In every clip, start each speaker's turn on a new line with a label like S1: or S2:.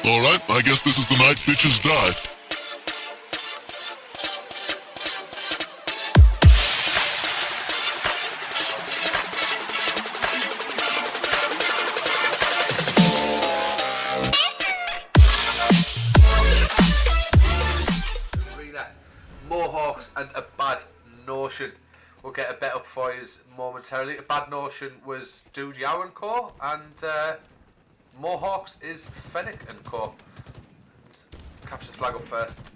S1: Alright, I guess this is the night bitches die.
S2: Arena, Mohawks and a bad notion. We'll get a bet up for you momentarily. A bad notion was Dude Yao and Co. And Mohawks is Fennec and Co. Capture the flag up first.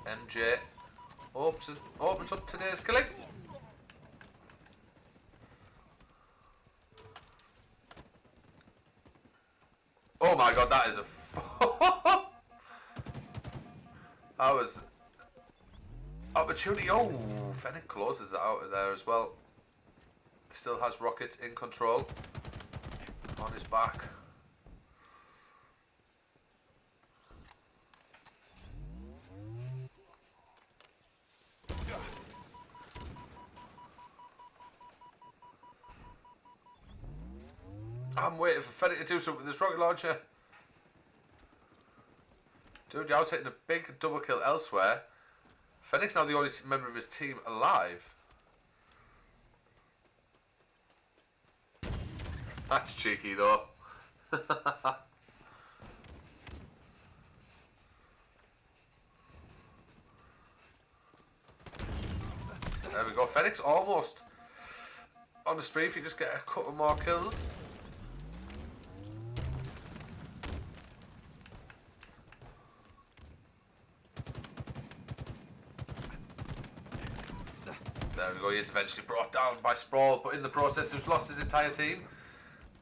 S2: MJ opens up today's killing. Oh my god, that is a that was opportunity. Oh, Fennec closes it out of there as well. Still has Rocket in control on his back. I'm waiting for Fennec to do something with this rocket launcher. Dude, I was hitting a big double kill elsewhere. Fennec's now the only member of his team alive. That's cheeky though. There we go. Fennec's almost on the spree if you just get a couple more kills. There we go, he is eventually brought down by Sprawl, but in the process he's lost his entire team.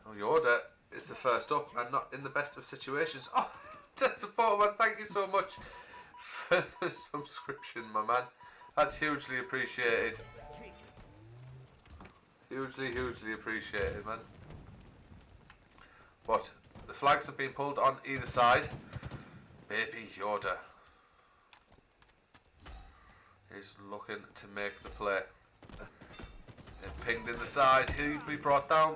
S2: Oh, Yoda is the first up and not in the best of situations. Oh, support man, thank you so much for the subscription, my man. That's hugely appreciated. Hugely appreciated, man. But the flags have been pulled on either side. Baby Yoda is looking to make the play. They're pinged in the side. He'll be brought down.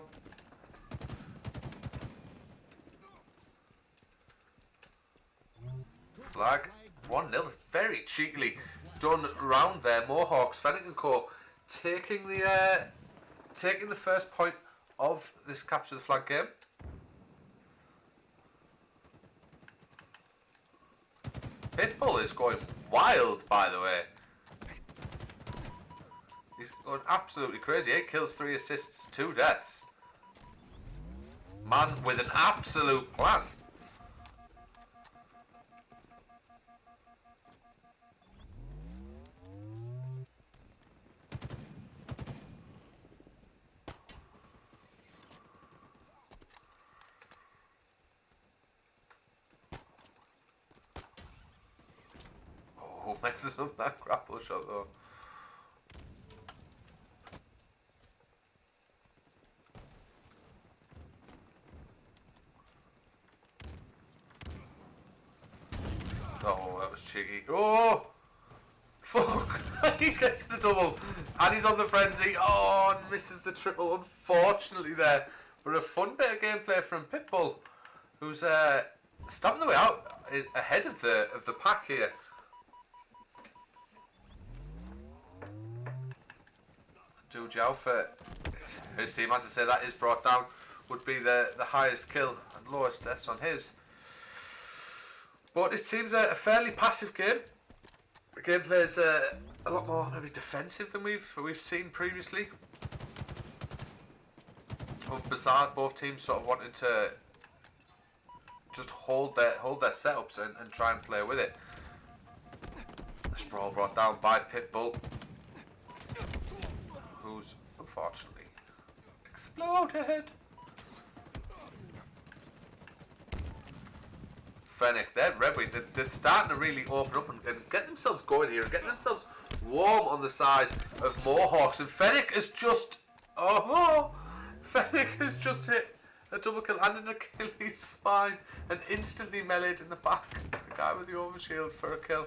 S2: Flag 1-0. Very cheekily done round there. Mohawks, Fennec and Co. taking the first point of this capture the flag game. Pitbull is going wild, by the way. He's going absolutely crazy. 8 kills, 3 assists, 2 deaths. Man with an absolute plan. Oh, messes up that grapple shot though. Oh, that was cheeky. Oh! Fuck! He gets the double. And he's on the frenzy. Oh, and misses the triple, unfortunately there. But a fun bit of gameplay from Pitbull, who's stomping the way out ahead of the pack here. Do Jiao for his team, as I say, that is brought down, would be the highest kill and lowest deaths on his. But it seems a fairly passive game. The gameplay is a lot more maybe defensive than we've seen previously. Bizarre, both teams sort of wanting to just hold their setups and try and play with it. Sprawl brought down by Pitbull, who's unfortunately exploded. Fennec, they're ready. They're starting to really open up and get themselves going here and get themselves warm on the side of Mohawks. And Fennec has just, Fennec has just hit a double kill and an Achilles spine and instantly meleeed in the back. The guy with the overshield for a kill.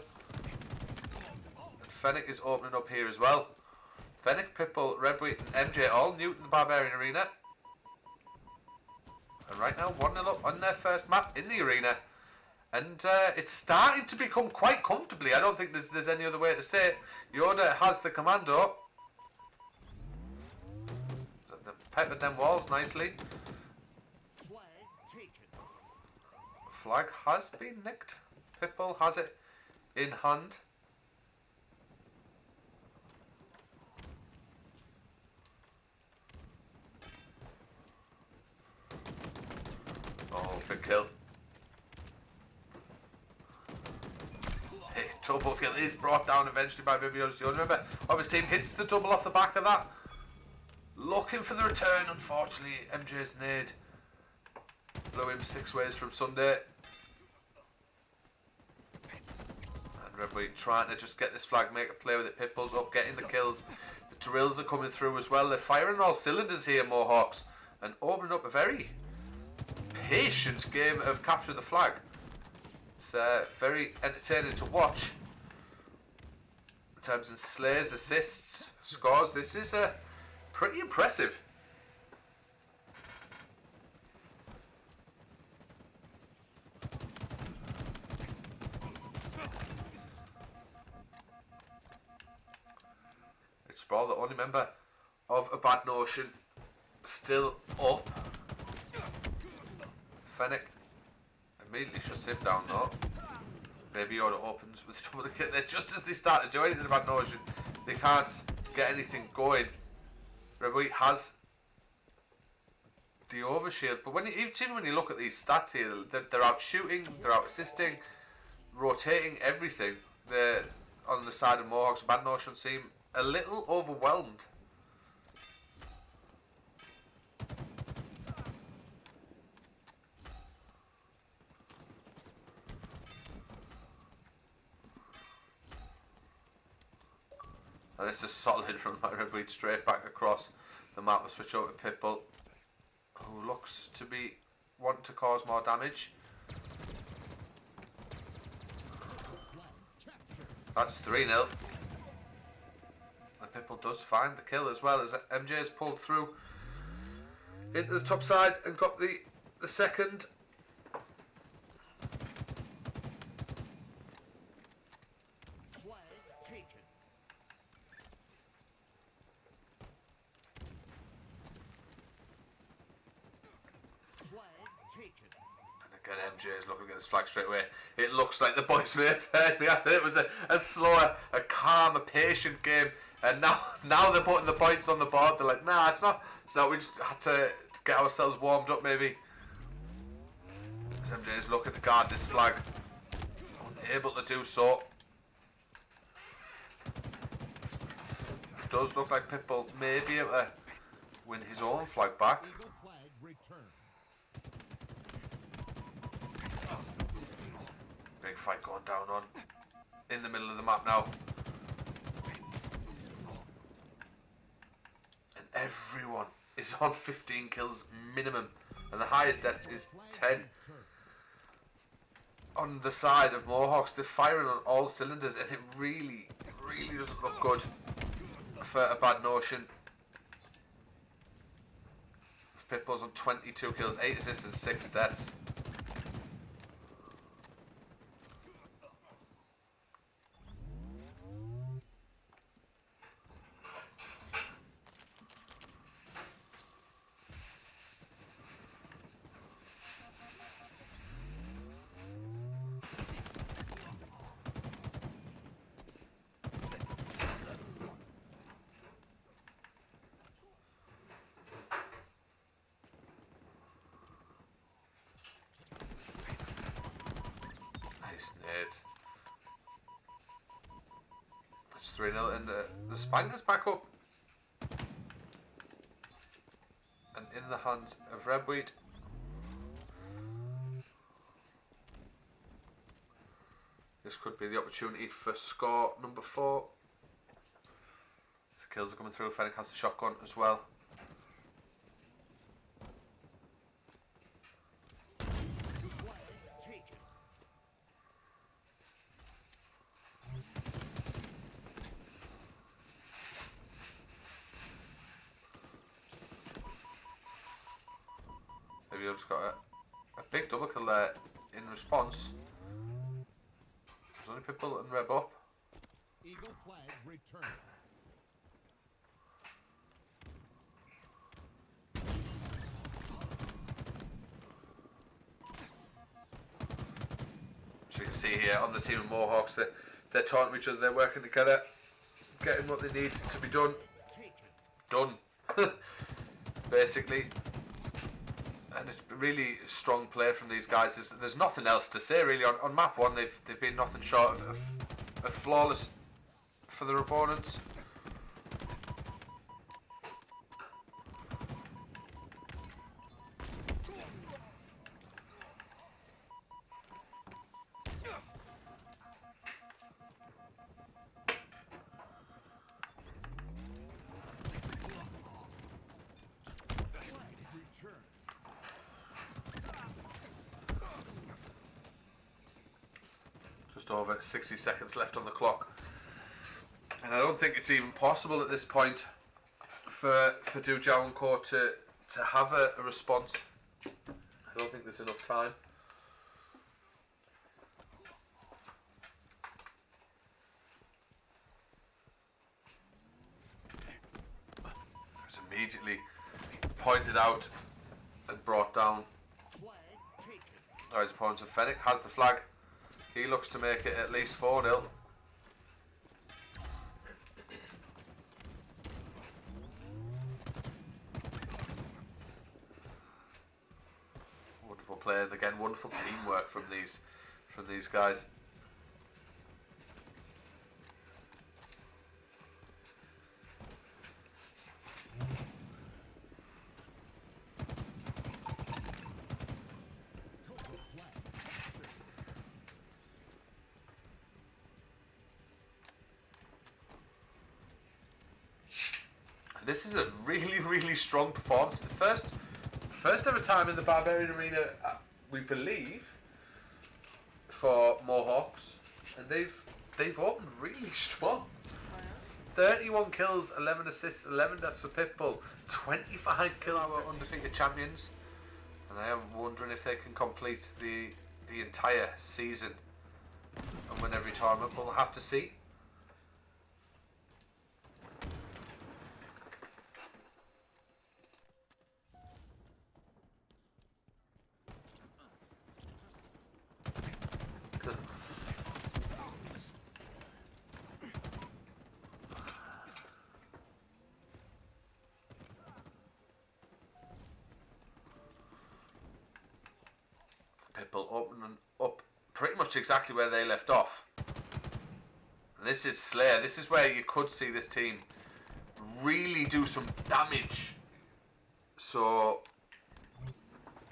S2: And Fennec is opening up here as well. Fennec, Pitbull, Redwheat and MJ all new to the Barbarian Arena. And right now, 1-0 up on their first map in the arena. And it's starting to become quite comfortably. I don't think there's any other way to say it. Yoda has the commando. They peppered them walls nicely. Flag has been nicked. Pitbull has it in hand. Oh, big kill. Hey, double kill is brought down eventually by Baby Yoda. Remember, his team hits the double off the back of that. Looking for the return, unfortunately. MJ's nade blew him 6 ways from Sunday. And Redway trying to just get this flag, make a play with it. Pitbull's up, getting the kills. The drills are coming through as well. They're firing all cylinders here, Mohawks, and opening up a very patient game of capture the flag. It's very entertaining to watch. In terms of slays, assists, scores, this is pretty impressive. It's Brawl, the only member of A Bad Notion, still up. Fennec immediately shuts him down though. Baby Yoda opens with some of the kit there. Just as they start to do anything about Notion, they can't get anything going. Redway has the overshield, but even when you look at these stats here, they're out shooting, they're out assisting, rotating everything. They're on the side of Mohawks. Bad Notion seem a little overwhelmed. And this is solid from my Redweed straight back across the map. We'll switch over to Pitbull, who looks to be wanting to cause more damage. That's 3-0. And Pitbull does find the kill as well, as MJ's pulled through into the top side and got the second. And again, MJ is looking at this flag straight away. It looks like the boys may have heard me. I said it was a slower, a calm, a patient game. And now they're putting the points on the board. They're like, nah, it's not. So we just had to get ourselves warmed up, maybe. As MJ is looking to guard this flag. Unable to do so. Does look like Pitbull may be able to win his own flag back. Big fight going down on in the middle of the map now. And everyone is on 15 kills minimum. And the highest deaths is 10. On the side of Mohawks, they're firing on all cylinders, and it really, really doesn't look good for A Bad Notion. Pitbull's on 22 kills, 8 assists and 6 deaths. It's 3-0 and the Spanger's back up and in the hands of Redweed. This could be the opportunity for score number 4. The kills are coming through. Fennec has the shotgun as well. Studio just got a big double kill there in response. There's only people and Reb up.
S3: Eagle flag returning.
S2: So you can see here on the team of Mohawks that they're taunting each other, they're working together, getting what they need to be done. Done. Basically. And it's really strong play from these guys. There's nothing else to say really. On map 1 they've been nothing short of flawless for their opponents. Just over 60 seconds left on the clock. And I don't think it's even possible at this point for Du Jiao and Co to have a response. I don't think there's enough time. It's immediately pointed out and brought down. His opponent of Fennec has the flag. He looks to make it at least 4-0. Wonderful play, and again wonderful teamwork from these guys. This is a really strong performance. The first ever time in the Barbarian Arena, we believe, for Mohawks, and they've opened really strong. 31 kills, 11 assists, 11 deaths for Pitbull, 25 kills for undefeated champions, and I am wondering if they can complete the entire season and win every tournament. We'll have to see. Pitbull opening up pretty much exactly where they left off. This is Slayer. This is where you could see this team really do some damage. So,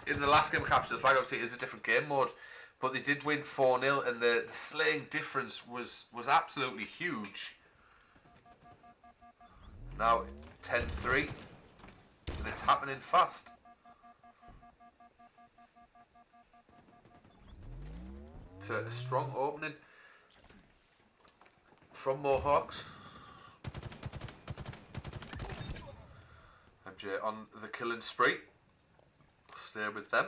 S2: in the last game of Capture the Flag, obviously it is a different game mode, but they did win 4-0, and the slaying difference was absolutely huge. Now 10-3, and it's happening fast. So a strong opening from Mohawks. MJ on the killing spree. Stay with them.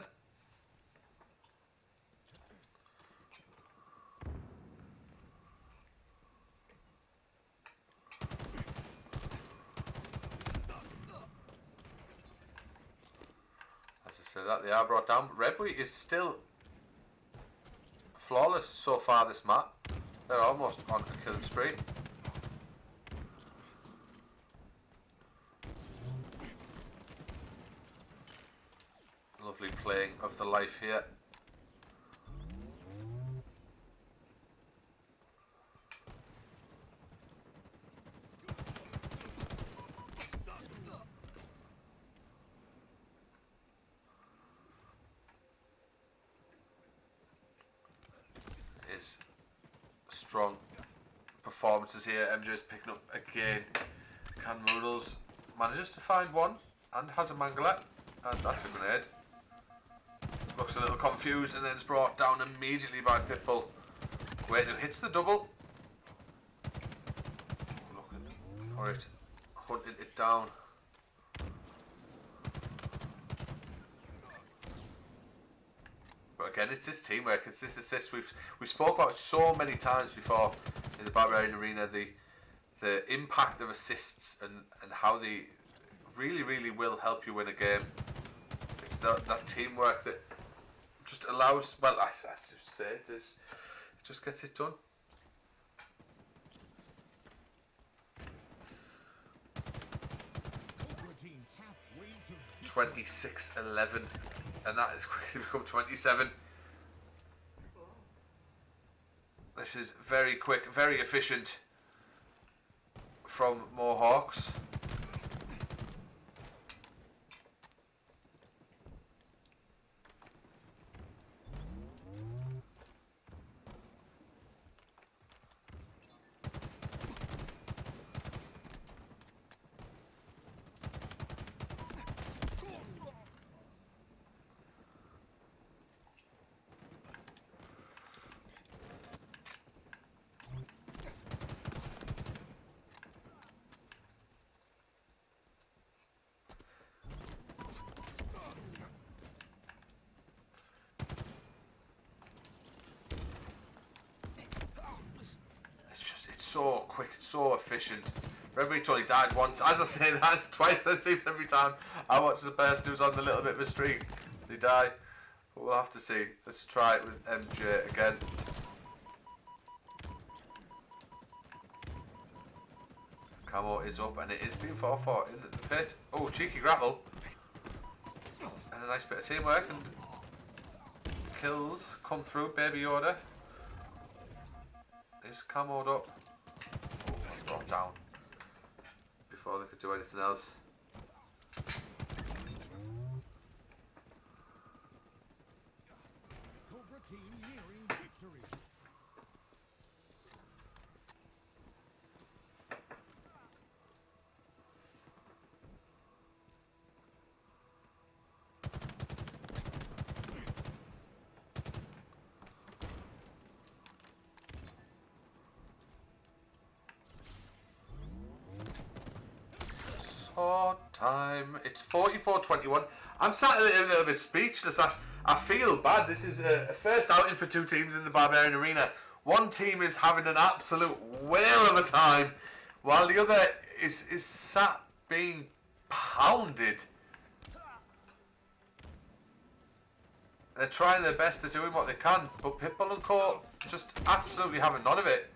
S2: As I said, that they are brought down, but Redbury is still flawless so far this map. They're almost on a killing spree. Lovely playing of the life here. Is strong performances here. MJ's picking up again. Can Moodles manages to find one and has a mangler, and that's a grenade. Looks a little confused and then is brought down immediately by Pitbull. Wait, who hits the double? Looking for it, hunting it down. But again, it's this teamwork, it's this assist. We've spoke about it so many times before in the Barbarian Arena, the impact of assists and how they really will help you win a game. It's that teamwork that just allows, well, I just say it just gets it done. 26-11, and that has quickly become 27. This is very quick, very efficient from Mohawks. So quick, it's so efficient. Referee's only died once. As I say, that's twice. It seems every time I watch the person who's on the little bit of a streak, they die. But we'll have to see. Let's try it with MJ again. Camo is up and it is being fought for in the pit. Oh, cheeky grapple. And a nice bit of teamwork and kills come through. Baby Yoda is camoed up. Brought down before they could do anything else.
S3: Cobra team nearing victory.
S2: Time. It's 44-21. I'm sat a little bit speechless. I feel bad. This is a first outing for two teams in the Barbarian Arena. One team is having an absolute whale of a time, while the other is sat being pounded. They're trying their best. They're doing what they can, but Pitbull and Co just absolutely having none of it.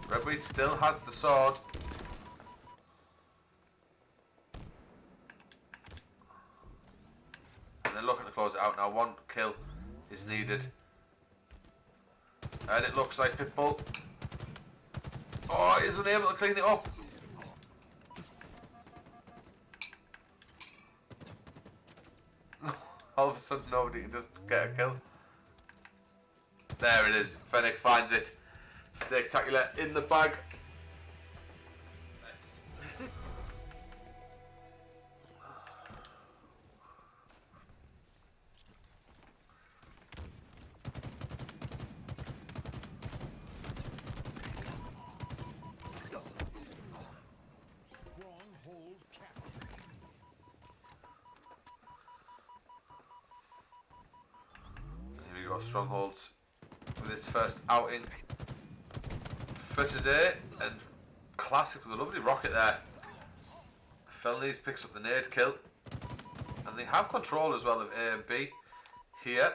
S2: Redweed still has the sword. And they're looking to close it out now. One kill is needed. And it looks like Pitbull. Oh, he's unable to clean it up. All of a sudden nobody can just get a kill. There it is. Fennec finds it. Spectacular in the bag. Let's.
S3: Stronghold captured.
S2: Here we go, Strongholds with its first outing for today, and classic with a lovely rocket there. Felnies picks up the nade kill, and they have control as well of A and B. Here,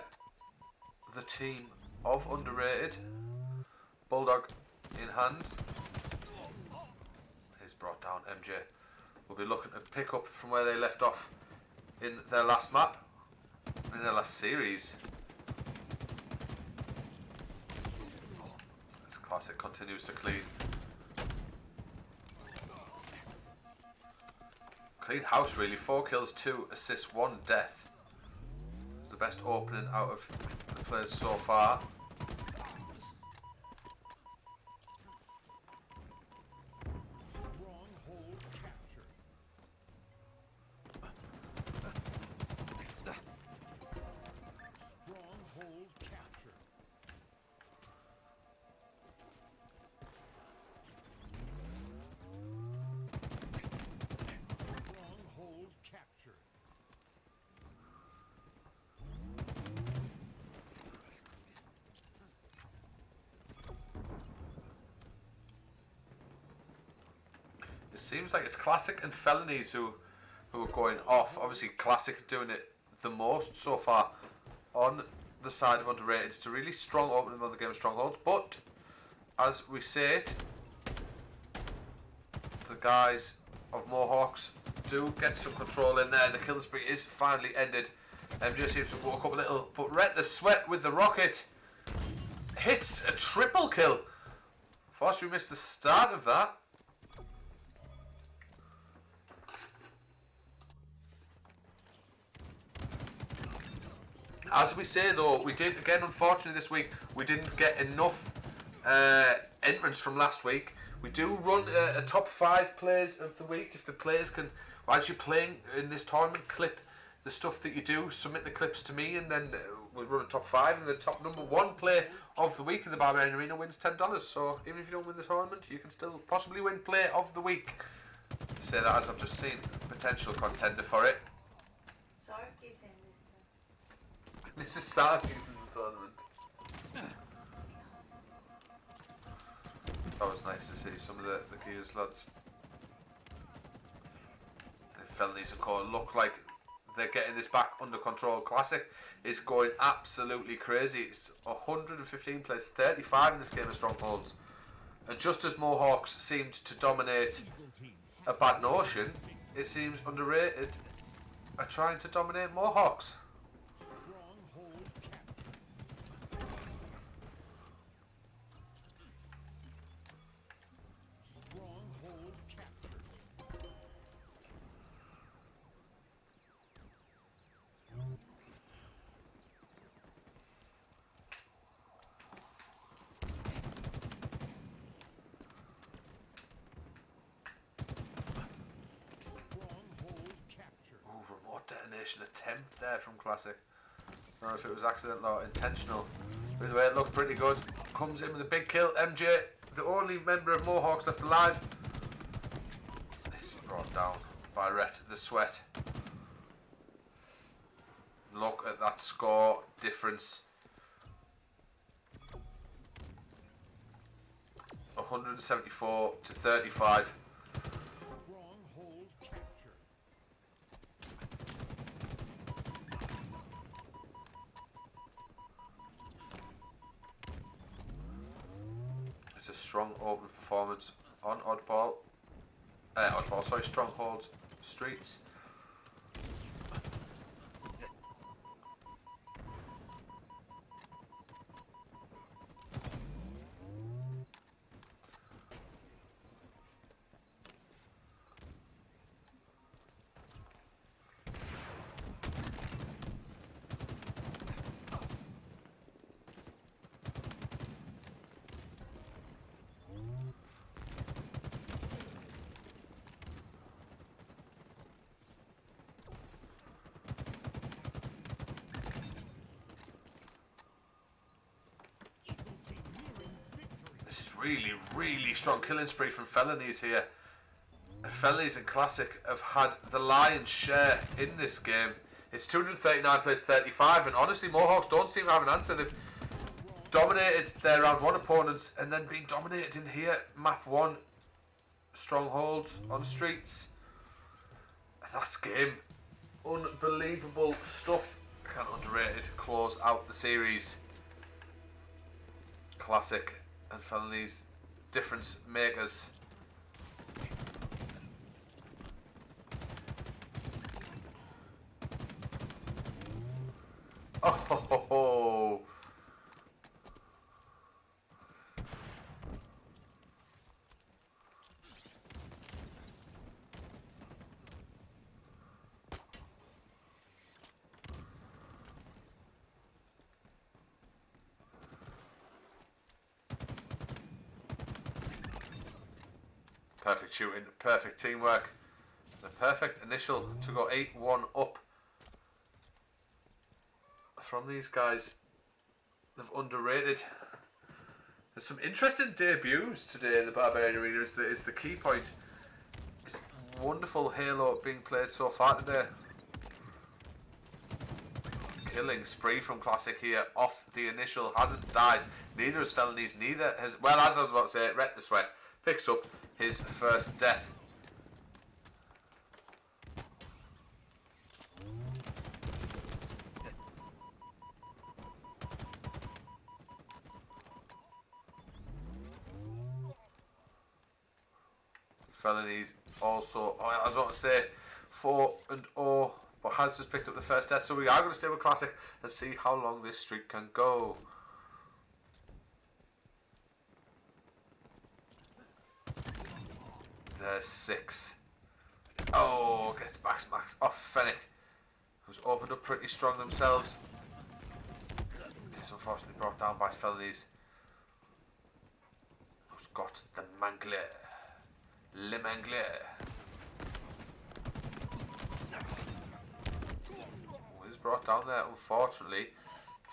S2: the team of Underrated, Bulldog in hand, is brought down. MJ will be looking to pick up from where they left off in their last map, in their last series. Classic continues to clean. Clean house really. 4 kills, 2 assists, 1 death. It's the best opening out of the players so far.
S3: Stronghold captured. Stronghold captured.
S2: It seems like it's Classic and Felonies who are going off. Obviously, Classic doing it the most so far on the side of underrated. It's a really strong opening of the game of Strongholds, but as we say it, the guys of Mohawks do get some control in there. The kill spree is finally ended. MJ seems to have woke up a little, but Rhett the Sweat with the rocket hits a triple kill. Unfortunately, we missed the start of that. As we say though, we did, again unfortunately this week, we didn't get enough entrants from last week. We do run a top 5 plays of the week. If the players can, as you're playing in this tournament, clip the stuff that you do, submit the clips to me, and then we'll run a top 5, and the top number 1 play of the week in the Barbarian Arena wins $10. So even if you don't win the tournament, you can still possibly win play of the week. Say that as I've just seen potential contender for it. This is Sarki's in the tournament. That was nice to see some of the Gears lads. The Felonies of course look like they're getting this back under control. Classic is going absolutely crazy. It's 115 plays 35 in this game of Strongholds. And just as Mohawks seemed to dominate a Bad Notion, it seems Underrated are trying to dominate Mohawks. Detonation attempt there from Classic. I don't know if it was accidental or intentional. By the way, it looked pretty good. Comes in with a big kill. MJ, the only member of Mohawks left alive. He's brought down by Rhett the Sweat. Look at that score difference. 174 to 35. It's a strong open performance on Strongholds Streets. Really strong killing spree from Felonies here. Felonies and Classic have had the lion's share in this game. It's 239 plays 35, and honestly Mohawks don't seem to have an answer. They've dominated their round 1 opponents and then been dominated in here. Map 1, Strongholds on Streets. That's game. Unbelievable stuff. Can Underrated close out the series. Classic and Felonies, difference makers. Oh ho ho ho. Perfect shooting, perfect teamwork, the perfect initial to go 8-1 up from these guys. They've Underrated. There's some interesting debuts today in the Barbarian Arena is the key point. It's wonderful Halo being played so far today. Killing spree from Classic here off the initial, hasn't died. Neither has Felonies, neither has, well, as I was about to say, Rhett the Sweat picks up his first death Felonies also, I was about to say 4-0, but has just picked up the first death. So we are going to stay with Classic and see how long this streak can go. There's 6. Oh, gets back smacked off Fennec, who's opened up pretty strong themselves. He's unfortunately brought down by Felonies, who's got the Mangler. Le Mangler. Oh, he's brought down there, unfortunately.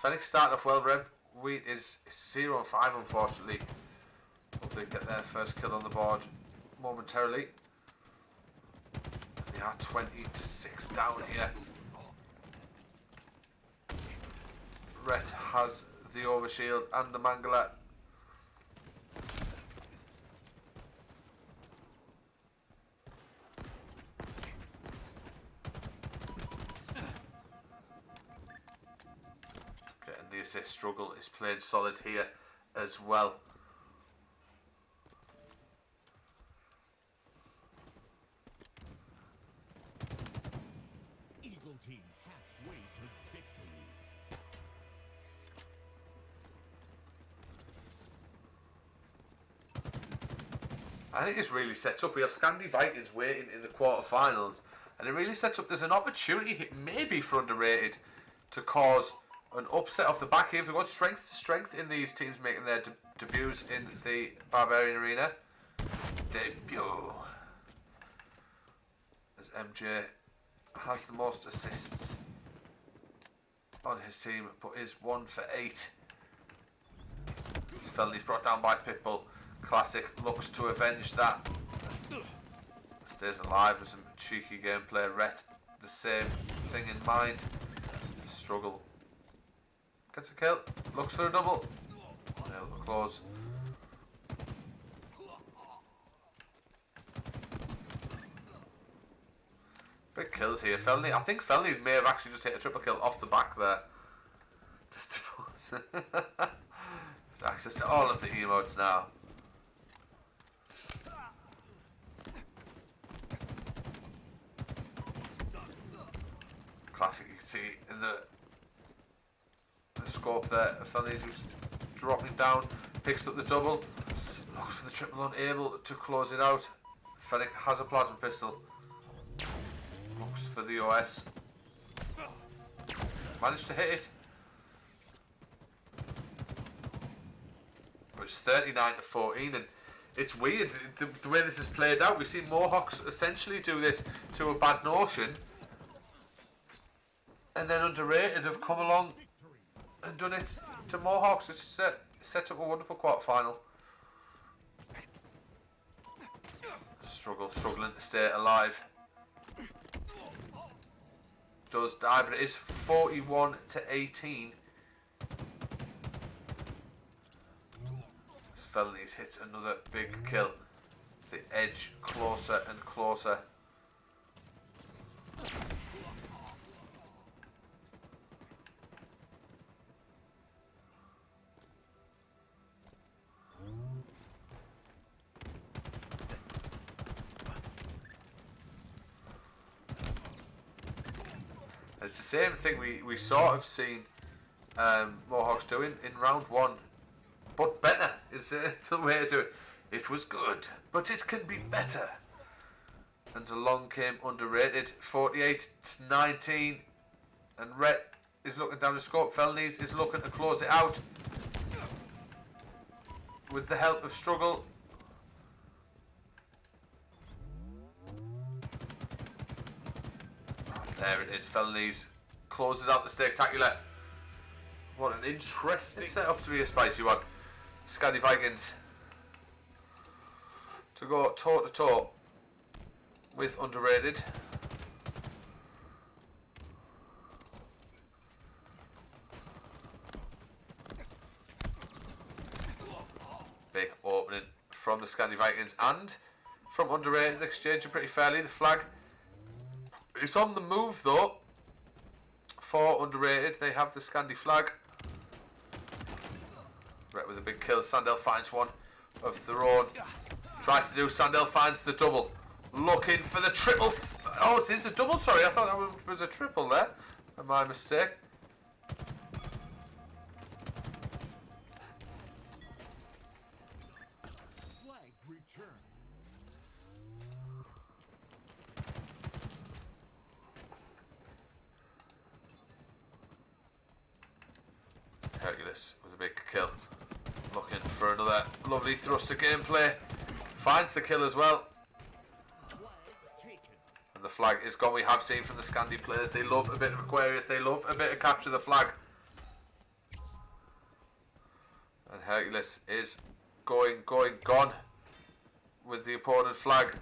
S2: Fennec started off well, Red. Wheat is 0-5, unfortunately. Hopefully get their first kill on the board momentarily. They are 20-6 down here. Rhett has the overshield and the Mangler. And the assist struggle is playing solid here as well.
S3: Eagle team halfway to victory.
S2: I think it's really set up. We have Scandi Vikings waiting in the quarterfinals, and it really sets up. There's an opportunity maybe for Underrated to cause an upset off the back here. We've got strength to strength in these teams making their debuts in the Barbarian Arena. Debut. As MJ has the most assists on his team, but is 1 for 8. Felony's brought down by Pitbull. Classic looks to avenge that. Stays alive with some cheeky gameplay. Rhett, the same thing in mind. Struggle. Gets a kill. Looks for a double. Nail the close. Big kills here. Felony. I think Felony may have actually just hit a triple kill off the back there. Access to all of the emotes now. Classic, you can see in the scope there, Felonies who's dropping down, picks up the double, looks for the triple, unable to close it out. Fennec has a plasma pistol, looks for the OS, managed to hit it. But it's 39-14, and it's weird the way this is played out. We see Mohawks essentially do this to a Bad Notion, and then Underrated have come along and done it to Mohawks. It's set up a wonderful quarterfinal. Struggling to stay alive. Does die, but it is 41-18. Felonies hits another big kill. It's the edge closer and closer. It's the same thing we sort of seen Mohawks doing in round 1, but better is the way to do it. It was good, but it can be better. And along came Underrated, 48-19, and Rhett is looking down the scope. Felonies is looking to close it out with the help of Struggle. There it is, Felonies closes out the spectacular. What an interesting setup to be a spicy one. Scandi Vikings to go toe to toe with Underrated. Big opening from the Scandi Vikings and from Underrated, exchanging pretty fairly. The flag is on the move though for Underrated. They have the Scandi flag. Right, with a big kill, Sandel finds one of their own, Tries to do. Sandel finds the double. Looking for the triple. Oh, it is a double. Sorry, I thought that was a triple there. My mistake.
S3: Flag return.
S2: Hercules with a big kill. Looking for another lovely thrust of gameplay. Finds the kill as well.
S3: Flag taken.
S2: And the flag is gone. We have seen from the Scandi players, they love a bit of Aquarius. They love a bit of capture the flag. And Hercules is gone with the opponent flag.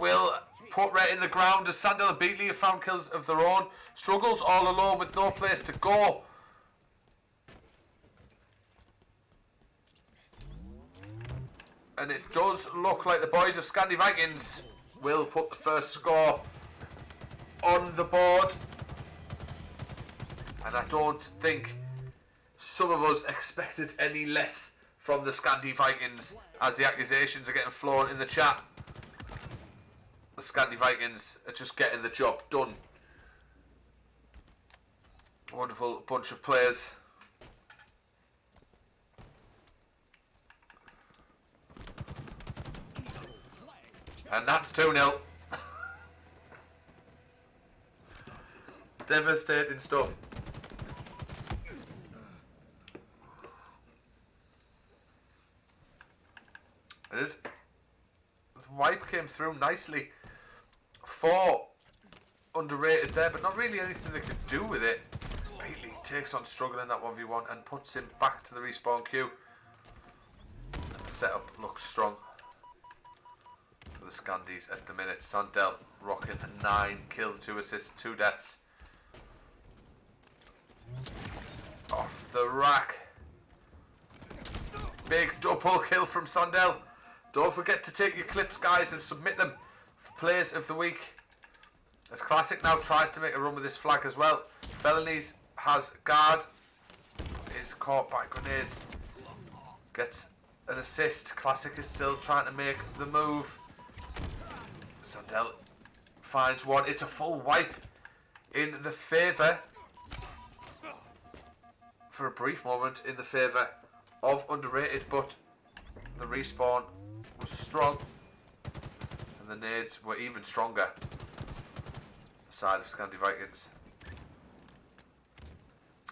S2: Will put Rhett in the ground as Sandel and Beatley have found kills of their own. Struggles all alone with no place to go. And it does look like the boys of Scandi Vikings will put the first score on the board. And I don't think some of us expected any less from the Scandi Vikings as the accusations are getting flown in the chat. The Scandi Vikings are just getting the job done. Wonderful bunch of players. And that's 2-0. Devastating stuff. It is. The wipe came through nicely. 4 underrated there, but not really anything they could do with it. Beatley takes on Struggle in that 1v1 and puts him back to the respawn queue. And the setup looks strong for the Scandis at the minute. Sandel rocking a 9 kill, 2 assists, 2 deaths. Off the rack. Big double kill from Sandel. Don't forget to take your clips, guys, and submit them for Players of the Week. As Classic now tries to make a run with this flag as well. Felonies has guard. Is caught by grenades. Gets an assist. Classic is still trying to make the move. Sandel finds one. It's a full wipe in the favour, for a brief moment, in the favour of Underrated, but the respawn was strong and the nades were even stronger. The side of Scandi Vikings.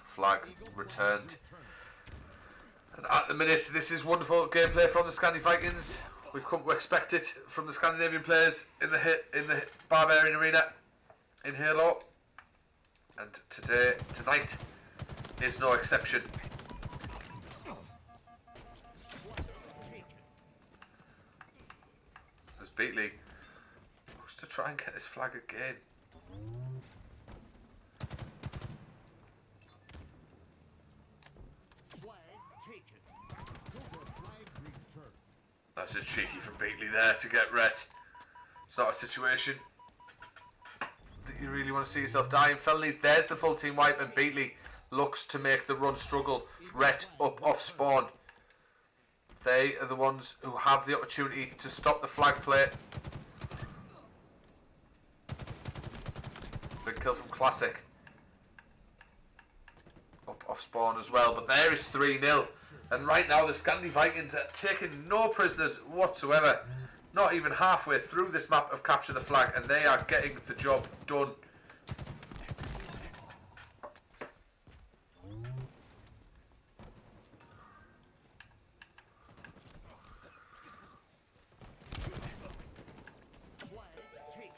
S2: Flag returned. And at the minute, this is wonderful gameplay from the Scandi Vikings. We've come to expect it from the Scandinavian players in the Barbarian Arena in Halo. And tonight is no exception. As Beatley looks to try and get this flag again.
S3: Flag taken. Cobra flag returned.
S2: That's just cheeky from Beatley there to get Rhett. It's not a situation that you really want to see yourself dying. Felonies, there's the full team wipe, and Beatley looks to make the run struggle. Rhett up off spawn. They are the ones who have the opportunity to stop the flag play. Big kill from Classic. Up off spawn as well, but there is 3-0. And right now the Scandi Vikings are taking no prisoners whatsoever. Not even halfway through this map of Capture the Flag, and they are getting the job done.
S3: Flag taken.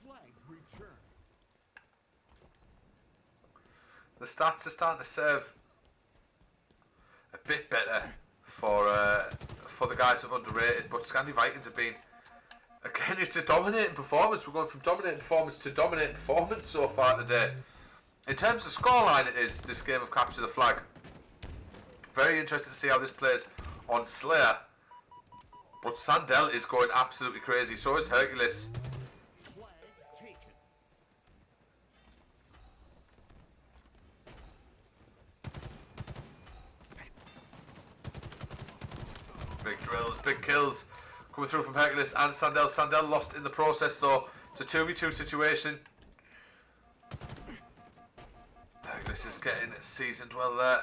S3: Flag returned.
S2: The stats are starting to serve a bit better for the guys of Underrated, but Scandi Vikings have been, again, it's a dominating performance. We're going from dominating performance to dominating performance so far today. In terms of scoreline, it is this game of Capture the Flag. Very interested to see how this plays on Slayer. But Sandel is going absolutely crazy. So is Hercules.
S3: Flag taken.
S2: Big drills, big kills coming through from Hercules and Sandel. Sandel lost in the process though. It's a 2v2 situation. Hercules is getting seasoned well there.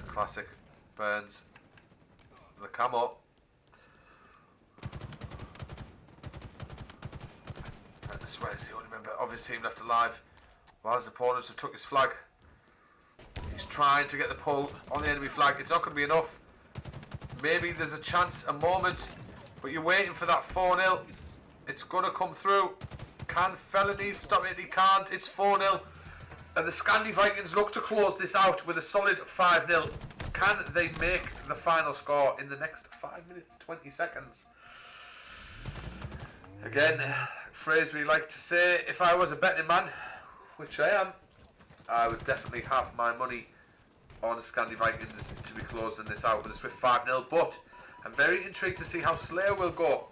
S2: Classic burns the camo. And I swear it's the only member of his team left alive. While his opponents have took his flag. He's trying to get the pull on the enemy flag. It's not going to be enough. Maybe there's a chance, a moment, but you're waiting for that 4-0. It's going to come through. Can Felony stop it? He can't. It's 4-0. And the Scandi Vikings look to close this out with a solid 5-0. Can they make the final score in the next 5 minutes, 20 seconds? Again, phrase we like to say, if I was a betting man, which I am, I would definitely have my money on Scandi Vikings to be closing this out with a swift 5-0. But I'm very intrigued to see how Slayer will go.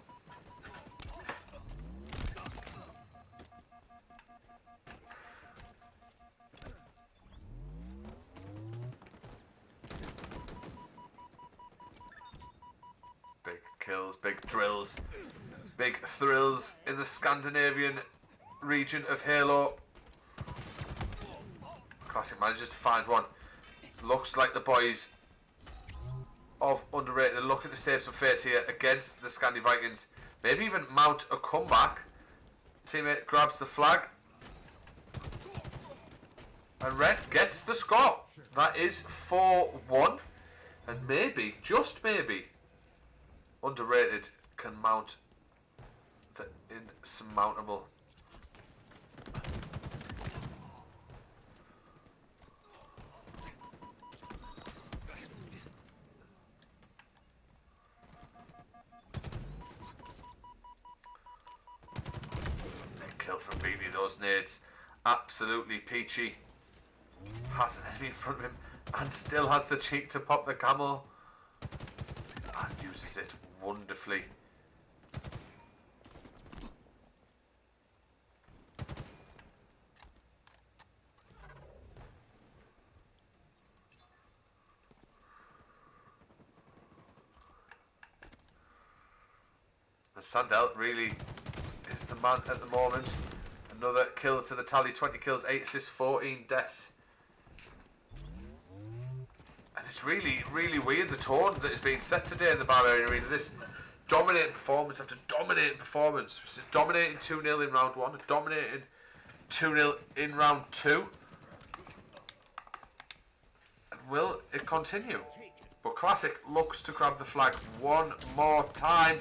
S2: Big kills, big drills, big thrills in the Scandinavian region of Halo. Classic manages to find one. Looks like the boys of Underrated are looking to save some face here against the Scandi Vikings. Maybe even mount a comeback. Teammate grabs the flag. And Red gets the score. That is 4-1. And maybe, just maybe, Underrated can mount the insurmountable. Kill from Beanie, those nades. Absolutely peachy. Has an enemy in front of him and still has the cheek to pop the camo. And uses it wonderfully. And Sandel really is the man at the moment. Another kill to the tally, 20 kills, 8 assists, 14 deaths. And it's really, really weird, the tone that is being set today in the Barbarian Arena. This dominating performance after dominating performance. It's a dominating 2-0 in round 1, a dominating 2-0 in round 2. And will it continue? But Classic looks to grab the flag one more time.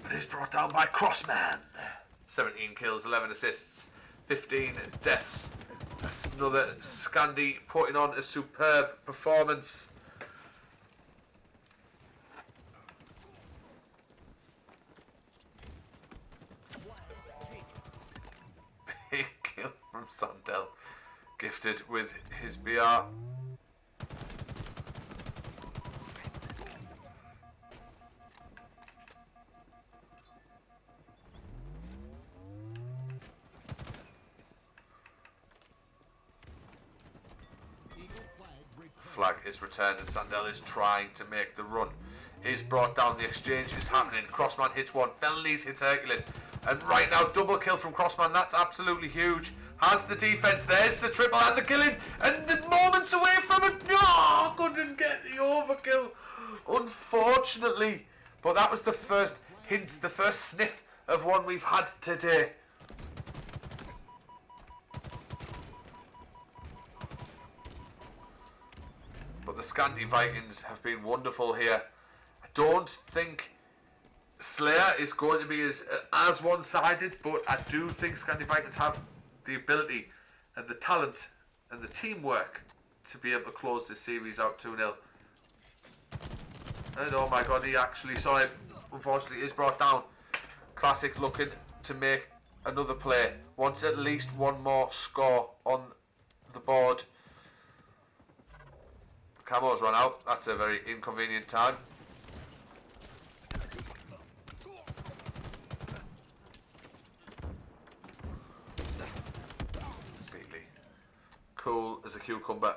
S2: But it's brought down by Crossman. 17 kills, 11 assists, 15 deaths. That's another Scandi putting on a superb performance. Big kill from Sandel. Gifted with his BR. Flag is returned and Sandel is trying to make the run. Is brought down, the exchange is happening. Crossman hits one, Felonies hits Hercules. And right now, double kill from Crossman, that's absolutely huge. Has the defense, there's the triple and the killing. And the moments away from it, no, couldn't get the overkill, unfortunately. But that was the first hint, the first sniff of one we've had today. But the Scandi Vikings have been wonderful here. I don't think Slayer is going to be as one-sided, but I do think Scandi Vikings have the ability and the talent and the teamwork to be able to close this series out 2-0. And oh my god, he actually saw it. Unfortunately, is brought down. Classic looking to make another play. Wants at least one more score on the board. Camo's run out. That's a very inconvenient time. Beatley. Cool as a cucumber.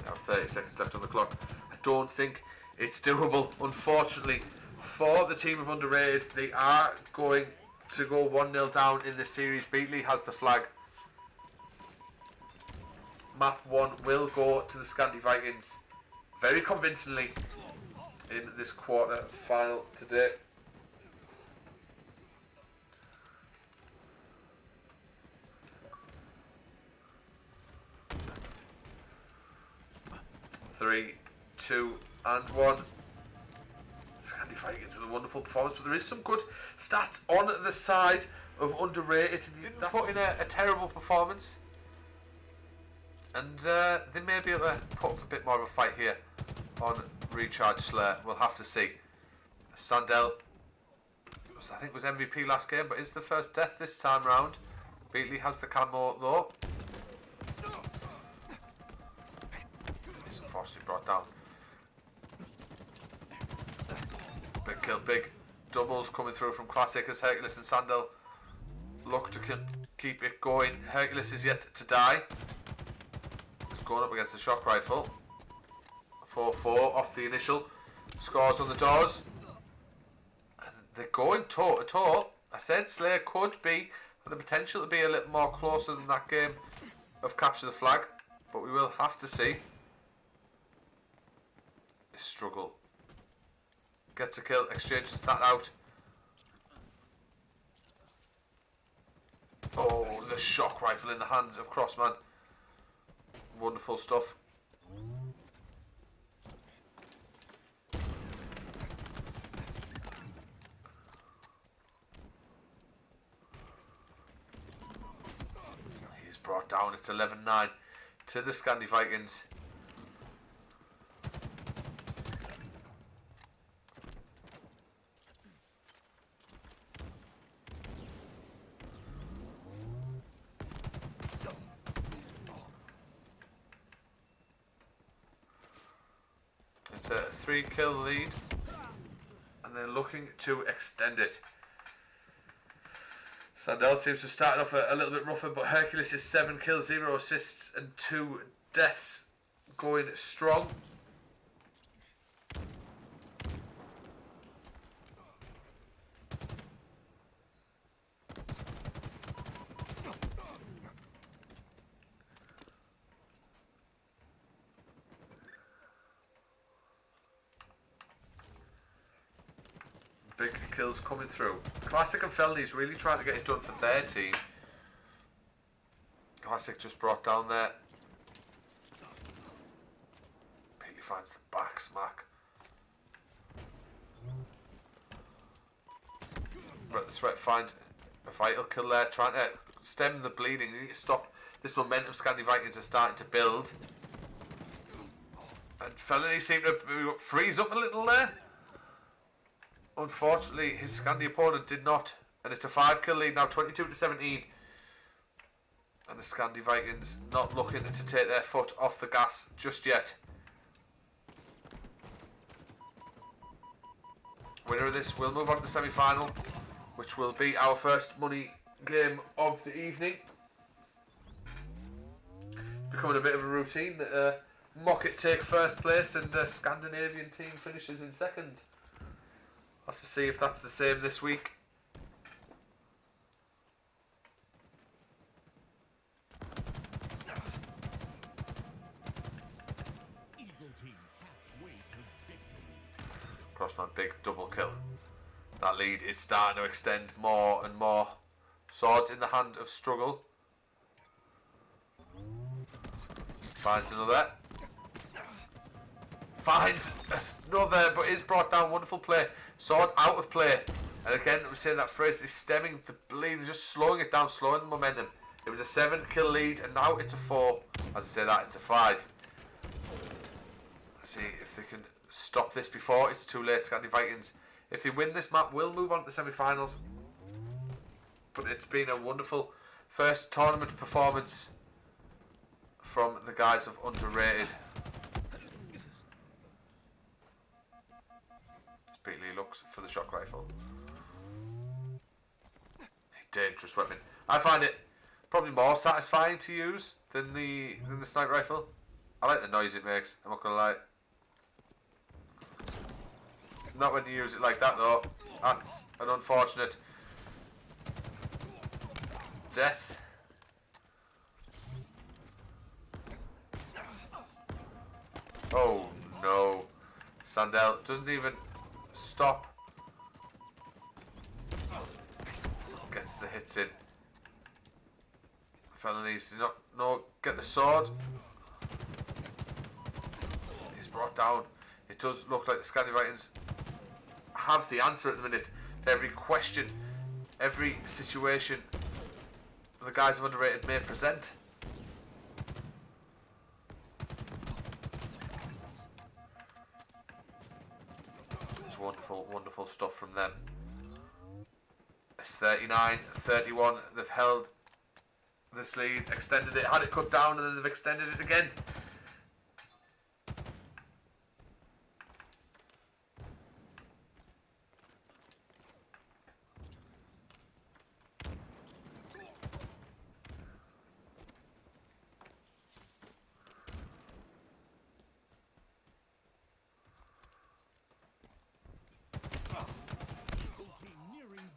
S2: Now 30 seconds left on the clock. I don't think it's doable, unfortunately, for the team of Underrated. They are going to go 1-0 down in this series. Beatley has the flag. Map 1 will go to the Scandi Vikings very convincingly in this quarter final today. Three, 2, and 1. Scandi Vikings with a wonderful performance, but there is some good stats on the side of Underrated. Didn't put in a terrible performance, and they may be able to put up a bit more of a fight here on Recharge Slayer. We'll have to see. Sandell, I think, was MVP last game, but is the first death this time round. Beatley has the camo though. He's unfortunately brought down. Big kill, big doubles coming through from Classic as Hercules and Sandell look to keep it going. Hercules is yet to die. He's going up against the shock rifle. 4-4 off the initial. Scores on the doors. And they're going toe to toe. I said Slayer could be, have the potential to be a little more closer than that game of Capture the Flag, but we will have to see. Struggle. Gets a kill, exchanges that out. Oh, the shock rifle in the hands of Crossman. Wonderful stuff. He's brought down. It's 11-9 to the Scandi Vikings. It's a 3-kill lead, and they're looking to extend it. Sandell seems to have started off a little bit rougher, but Hercules is 7 kills, 0 assists, and 2 deaths, going strong. Big kills coming through. Classic and Felney's really trying to get it done for their team. Classic just brought down there. Beatley finds the back smack. Brett the Sweat finds a vital kill there, trying to stem the bleeding. You need to stop this momentum Scandi Vikings are starting to build. And Felony seemed to freeze up a little there. Unfortunately, his Scandi opponent did not, and it's a 5-kill lead now, 22-17. And the Scandi Vikings not looking to take their foot off the gas just yet. Winner of this will move on to the semi-final, which will be our first money game of the evening. Becoming a bit of a routine that Mocket take first place and the Scandinavian team finishes in second. I'll have to see if that's the same this week.
S3: Eagle team halfway to victory.
S2: Crossman, big double kill. That lead is starting to extend more and more. Swords in the hand of Struggle. Finds another. Finds another, but is brought down. Wonderful play. Sword out of play. And again, we're saying that phrase is stemming the bleed and just slowing it down, slowing the momentum. It was a 7-kill lead, and now it's a 4. As I say that, it's a 5. Let's see if they can stop this before it's too late. Scandi Vikings, if they win this map, will move on to the semi-finals. But it's been a wonderful first tournament performance from the guys of Underrated. Beatley looks for the shock rifle. Dangerous weapon. I find it probably more satisfying to use than the sniper rifle. I like the noise it makes, I'm not gonna lie. Not when you use it like that though. That's an unfortunate death. Oh no. Sandel doesn't even stop. Gets the hits in. The fella needs to get the sword. He's brought down. It does look like the Scandi Vikings have the answer at the minute to every question, every situation the guys of Underrated may present. It's wonderful, wonderful stuff from them. It's 39-31. They've held this lead, extended it, had it cut down, and then they've extended it again.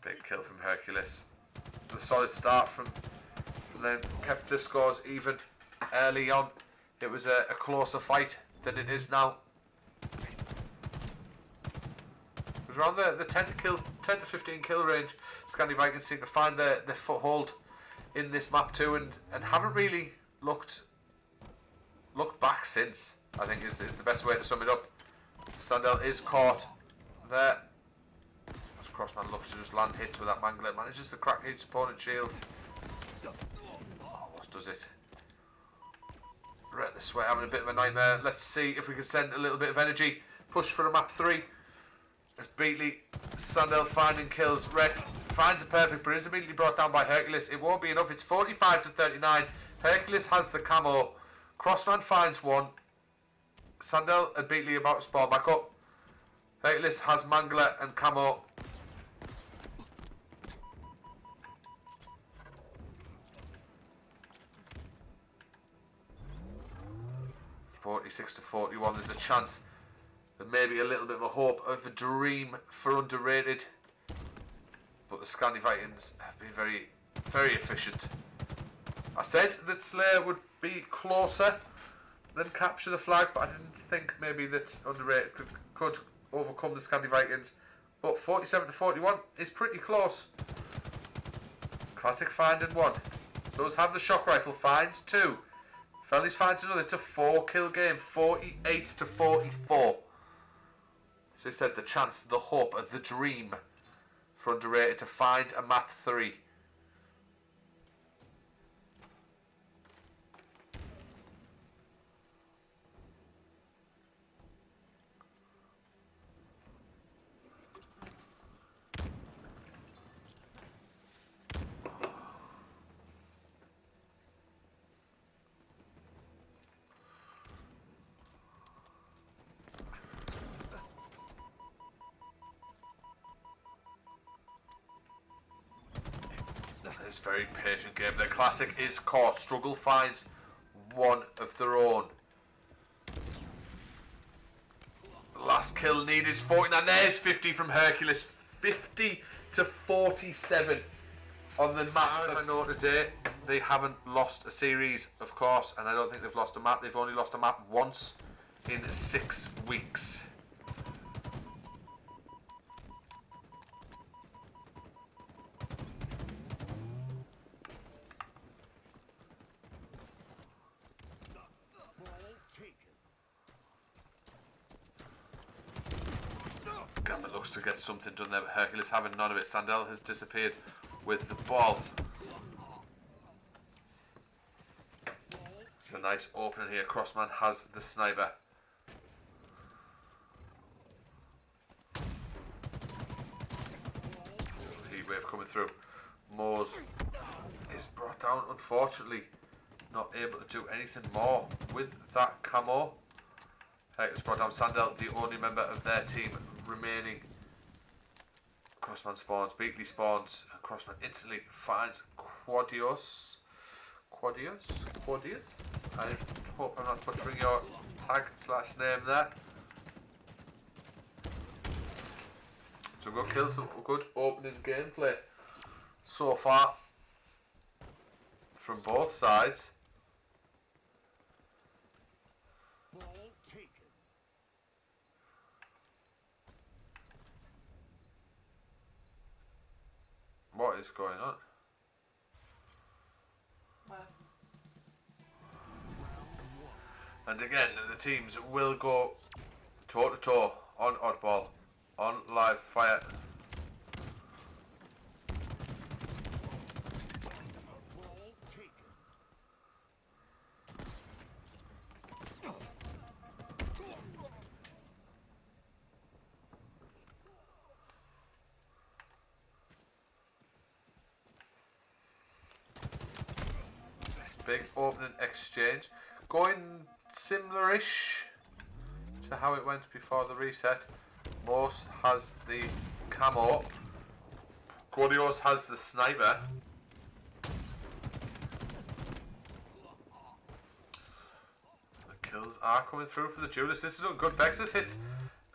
S2: Big kill from Hercules. A solid start from them, kept the scores even early on. It was a closer fight than it is now. It was around the 10 to 15 kill range. Scandi Vikings seem to find their foothold in this map too, and haven't really looked back since, I think is the best way to sum it up. Sandel is caught there. Crossman looks to just land hits with that mangler. Manages to crack each opponent's shield. Almost does it. Right this way, having a bit of a nightmare. Let's see if we can send a little bit of energy. Push for a map 3. As Beatley, Sandel finding kills. Rhett finds a perfect, but is immediately brought down by Hercules. It won't be enough. It's 45-39. Hercules has the camo. Crossman finds one. Sandel and Beatley about to spawn back up. Hercules has mangler and camo. 46-41. There's a chance. There may be a little bit of a hope of a dream for Underrated, but the Scandi Vikings have been very, very efficient. I said that Slayer would be closer than capture the flag, but I didn't think maybe that Underrated could overcome the Scandi Vikings. But 47-41 is pretty close. Classic finding one. Does have the shock rifle, finds 2. Fellies finds another. It's a 4-kill game, 48-44. So he said the chance, the hope, the dream for Underrated to find a map 3. It's a very patient game. The classic is caught. Struggle finds one of their own. Last kill needed is 49. There's 50 from Hercules. 50-47 on the map. As I know today, they haven't lost a series, of course, and I don't think they've lost a map. They've only lost a map once in 6 weeks. looks to get something done there, but Hercules having none of it. Sandel has disappeared with the ball. It's a nice opening here. Crossman has the sniper. Heatwave coming through. Moores is brought down, unfortunately. Not able to do anything more with that camo. It's brought down. Sandel, the only member of their team remaining. Crossman spawns, Beatley spawns, and Crossman instantly finds Quadius. I hope I'm not butchering your tag/name there. So good kills, some good opening gameplay so far from both sides.
S3: Ball taken.
S2: What is going on? And again, the teams will go toe to toe on Oddball, on live fire.
S3: Ball taken.
S2: Big opening exchange. Going similar-ish to how it went before the reset. Morse has the camo. Gordios has the sniper. The kills are coming through for the duelists. This is looking good. Vexus hits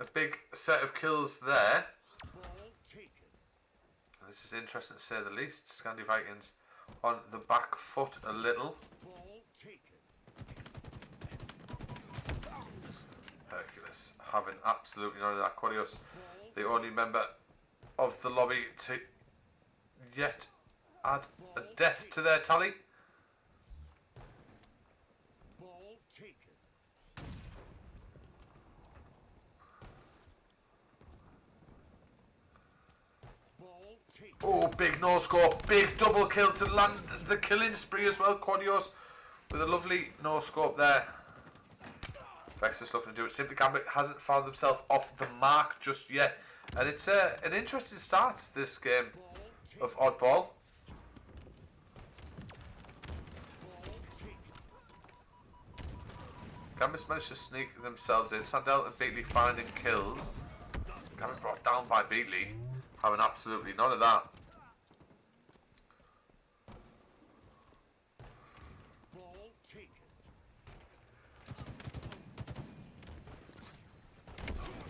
S2: a big set of kills there.
S3: Ball taken.
S2: And this is interesting to say the least. Scandi Vikings on the back foot a little.
S3: Ball taken.
S2: Hercules having absolutely none of that. Quadios, the only member of the lobby to yet add a death to their tally.
S3: Ball taken. Ball taken.
S2: Oh, big no scope, big double kill to land the killing spree as well. Quadios with a lovely no scope there. Vexus looking to do it. Simply Gambit hasn't found themselves off the mark just yet. And it's an interesting start, this game of Oddball.
S3: Ball taken.
S2: Gambit's managed to sneak themselves in. Sandel and Beatley finding kills. Gambit brought down by Beatley. Having absolutely none of that.
S3: Ball taken.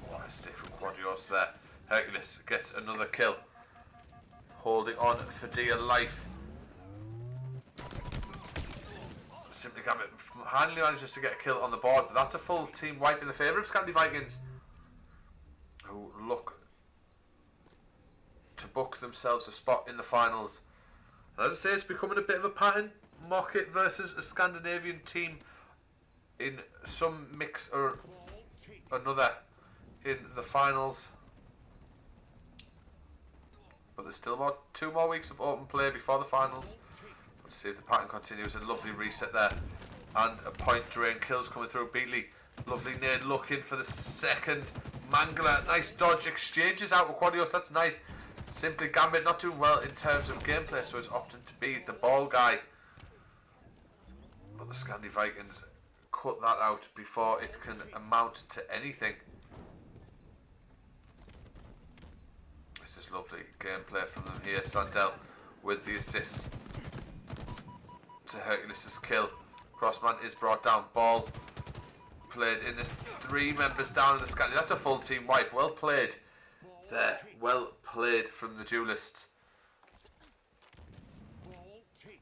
S2: What a stick from Quadios there. Hercules gets another kill. Holding on for dear life. Simply Gambit handily manages to get a kill on the board. But that's a full team wipe in the favour of Scandi Vikings, who look to book themselves a spot in the finals. And as I say, it's becoming a bit of a pattern. Mocket versus a Scandinavian team in some mix or another in the finals. But there's still two more weeks of open play before the finals. Let's see if the pattern continues. A lovely reset there. And a point drain. Kills coming through. Beatley. Lovely nade looking for the second. Mangler. Nice dodge. Exchanges out with Quadios. That's nice. Simply Gambit not doing well in terms of gameplay, so it's opting to be the ball guy. But the Scandi Vikings cut that out before it can amount to anything. This is lovely gameplay from them here. Sandel with the assist to Hercules' kill. Crossman is brought down. Ball played in this. 3 members down in the Scandi. That's a full team wipe. Well played there. Well played from the duelists.
S3: Ball taken.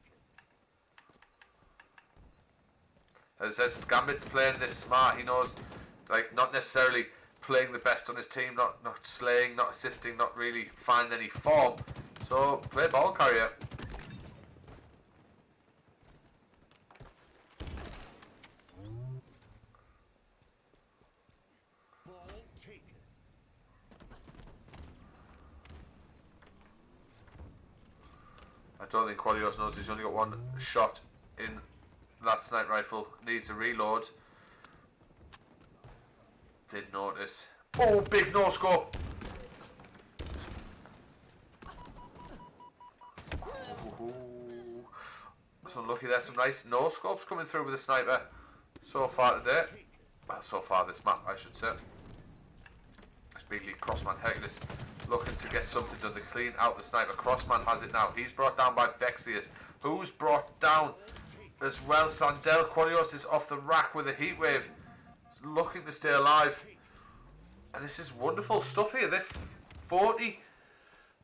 S2: As I said, Gambit's playing this smart. He knows, like, not necessarily playing the best on his team, not slaying, not assisting, not really finding any form. So play ball carrier.
S3: Ball taken.
S2: don't think Qualios knows he's only got one shot in that sniper rifle. Needs a reload. Did notice. Oh, big no scope. So lucky there's some nice no scopes coming through with the sniper so far today. Well, so far this map, I should say. Speedily, Crossman Hercules looking to get something done to clean out the sniper. Crossman has it now. He's brought down by Vexius, who's brought down as well. Sandel Qualios is off the rack with a heat wave, looking to stay alive. And this is wonderful stuff here. They're 40.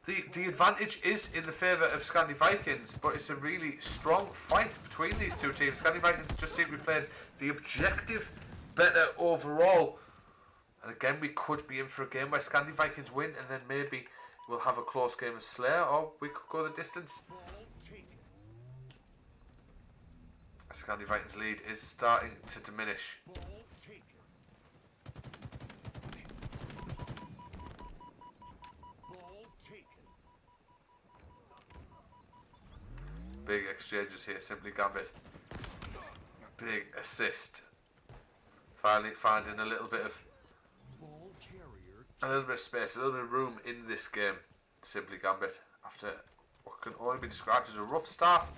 S2: The advantage is in the favour of Scandi Vikings, but it's a really strong fight between these two teams. Scandi Vikings just seem to be playing the objective better overall. And again, we could be in for a game where Scandi Vikings win, and then maybe we'll have a close game of Slayer, or we could go the distance. Scandi Vikings' lead is starting to diminish. Big exchanges here, Simply Gambit. Big assist. Finally finding a little bit of space, a little bit of room in this game. Simply Gambit, after what can only be described as a rough start.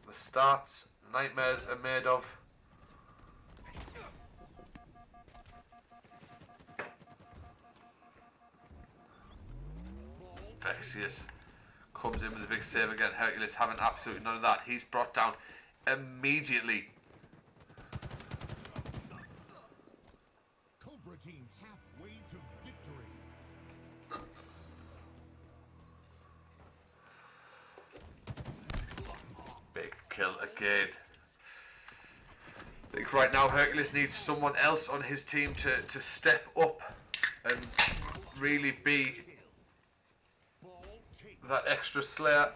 S2: The starts nightmares are made of. Vexius comes in with a big save again. Hercules having absolutely none of that. He's brought down immediately.
S3: Cobra team halfway to victory.
S2: Big kill again. I think right now Hercules needs someone else on his team to step up and really be that extra slayer.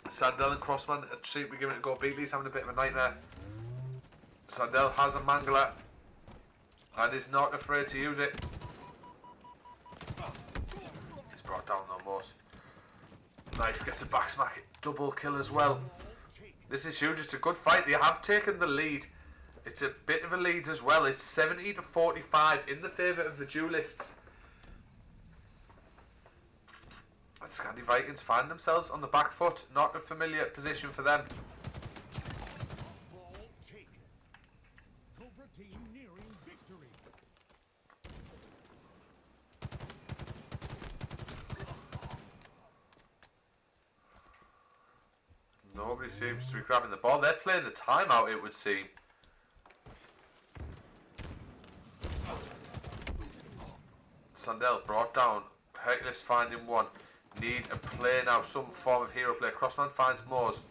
S2: Sandel and Crossman seem to be giving it a go. Beatley's having a bit of a nightmare. Sandel has a mangler and is not afraid to use it. He's brought down almost. Nice, gets a back smack. Double kill as well. This is huge. It's a good fight. They have taken the lead. It's a bit of a lead as well. It's 70 to 45 in the favour of the duelists. And Scandi Vikings find themselves on the back foot. Not a familiar position for them.
S3: Ball taken. Cobra team nearing victory.
S2: Nobody seems to be grabbing the ball. They're playing the timeout, it would seem. Sandel brought down. Hercules finding one. Need a play now, some form of hero play. Crossman finds Moores.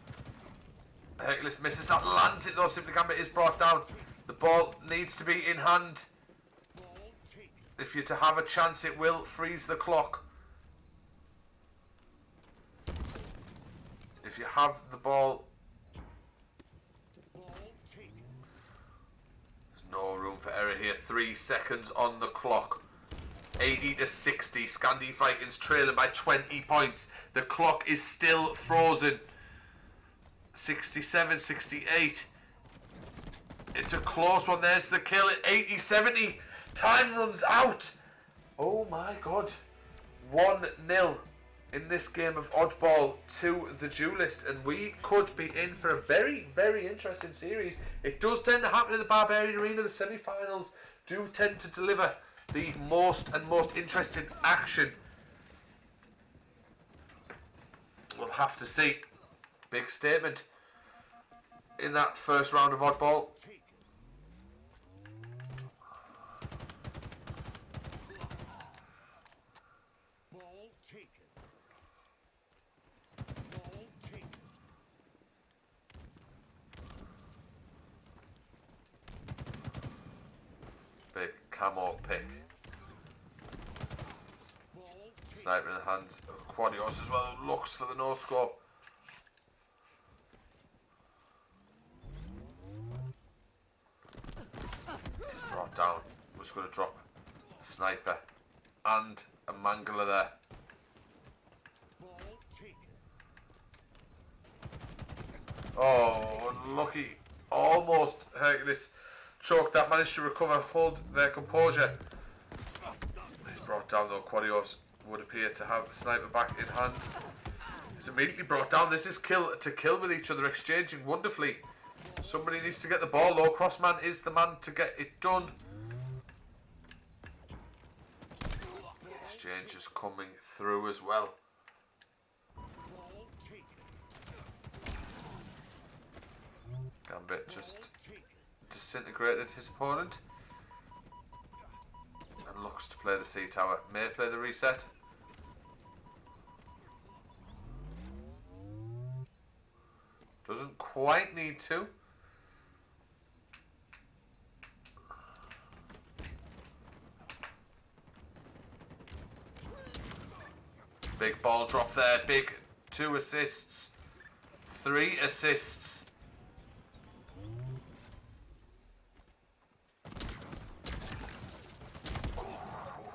S2: Hercules misses that, lands it though. Simply Gambit is brought down. The ball needs to be in hand. If you're to have a chance, it will freeze the clock. If you have the ball, there's no room for error here. 3 seconds on the clock. 80 to 60. Scandi Vikings trailing by 20 points. The clock is still frozen. 67, 68. It's a close one. There's the kill at 80, 70. Time runs out. Oh my god. 1-0 in this game of oddball to the duelist, and we could be in for a very, very interesting series. It does tend to happen in the Barbarian Arena. The semi-finals do tend to deliver the most interesting action. We'll have to see. Big statement in that first round of oddball.
S3: Ball taken. Ball taken.
S2: Big camo pick.
S3: Ball taken.
S2: Sniper in the hands of Quadios as well. Looks for the no scope. He's brought down. Was going to drop a sniper and a mangler there. Oh, unlucky. Almost Hercules choked that, managed to recover, hold their composure. He's brought down though. Quadios would appear to have the sniper back in hand. He's immediately brought down. This is kill to kill with each other, exchanging wonderfully. Somebody needs to get the ball low. Crossman is the man to get it done. Exchange is coming through as well.
S3: Ball taken.
S2: Gambit just
S3: Ball taken.
S2: disintegrated his opponent and looks to play the C tower. May play the reset. Doesn't quite need to. Big ball drop there. Big 2 assists. 3 assists.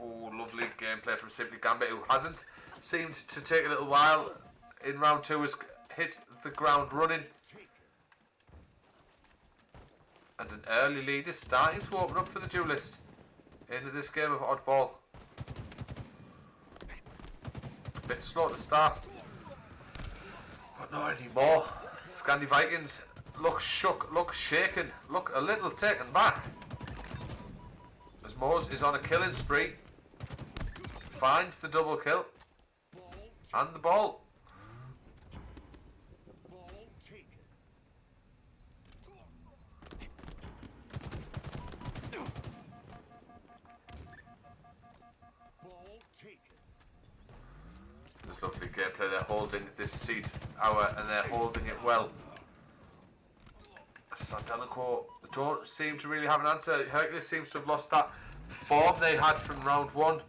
S2: Oh, lovely gameplay from Simply Gambit, who hasn't seemed to take a little while in round 2, has hit the ground running. And an early lead is starting to open up for the duelist into this game of oddball. A bit slow to start, but not anymore. Scandi Vikings look shook, look shaken, look a little taken back. As Moores is on a killing spree, finds the double kill and the ball.
S3: Ball taken. Ball taken.
S2: There's lovely gameplay. They're holding this seat hour and they're holding it well. Sandelico don't seem to really have an answer. Hercules seems to have lost that form they had from round 1.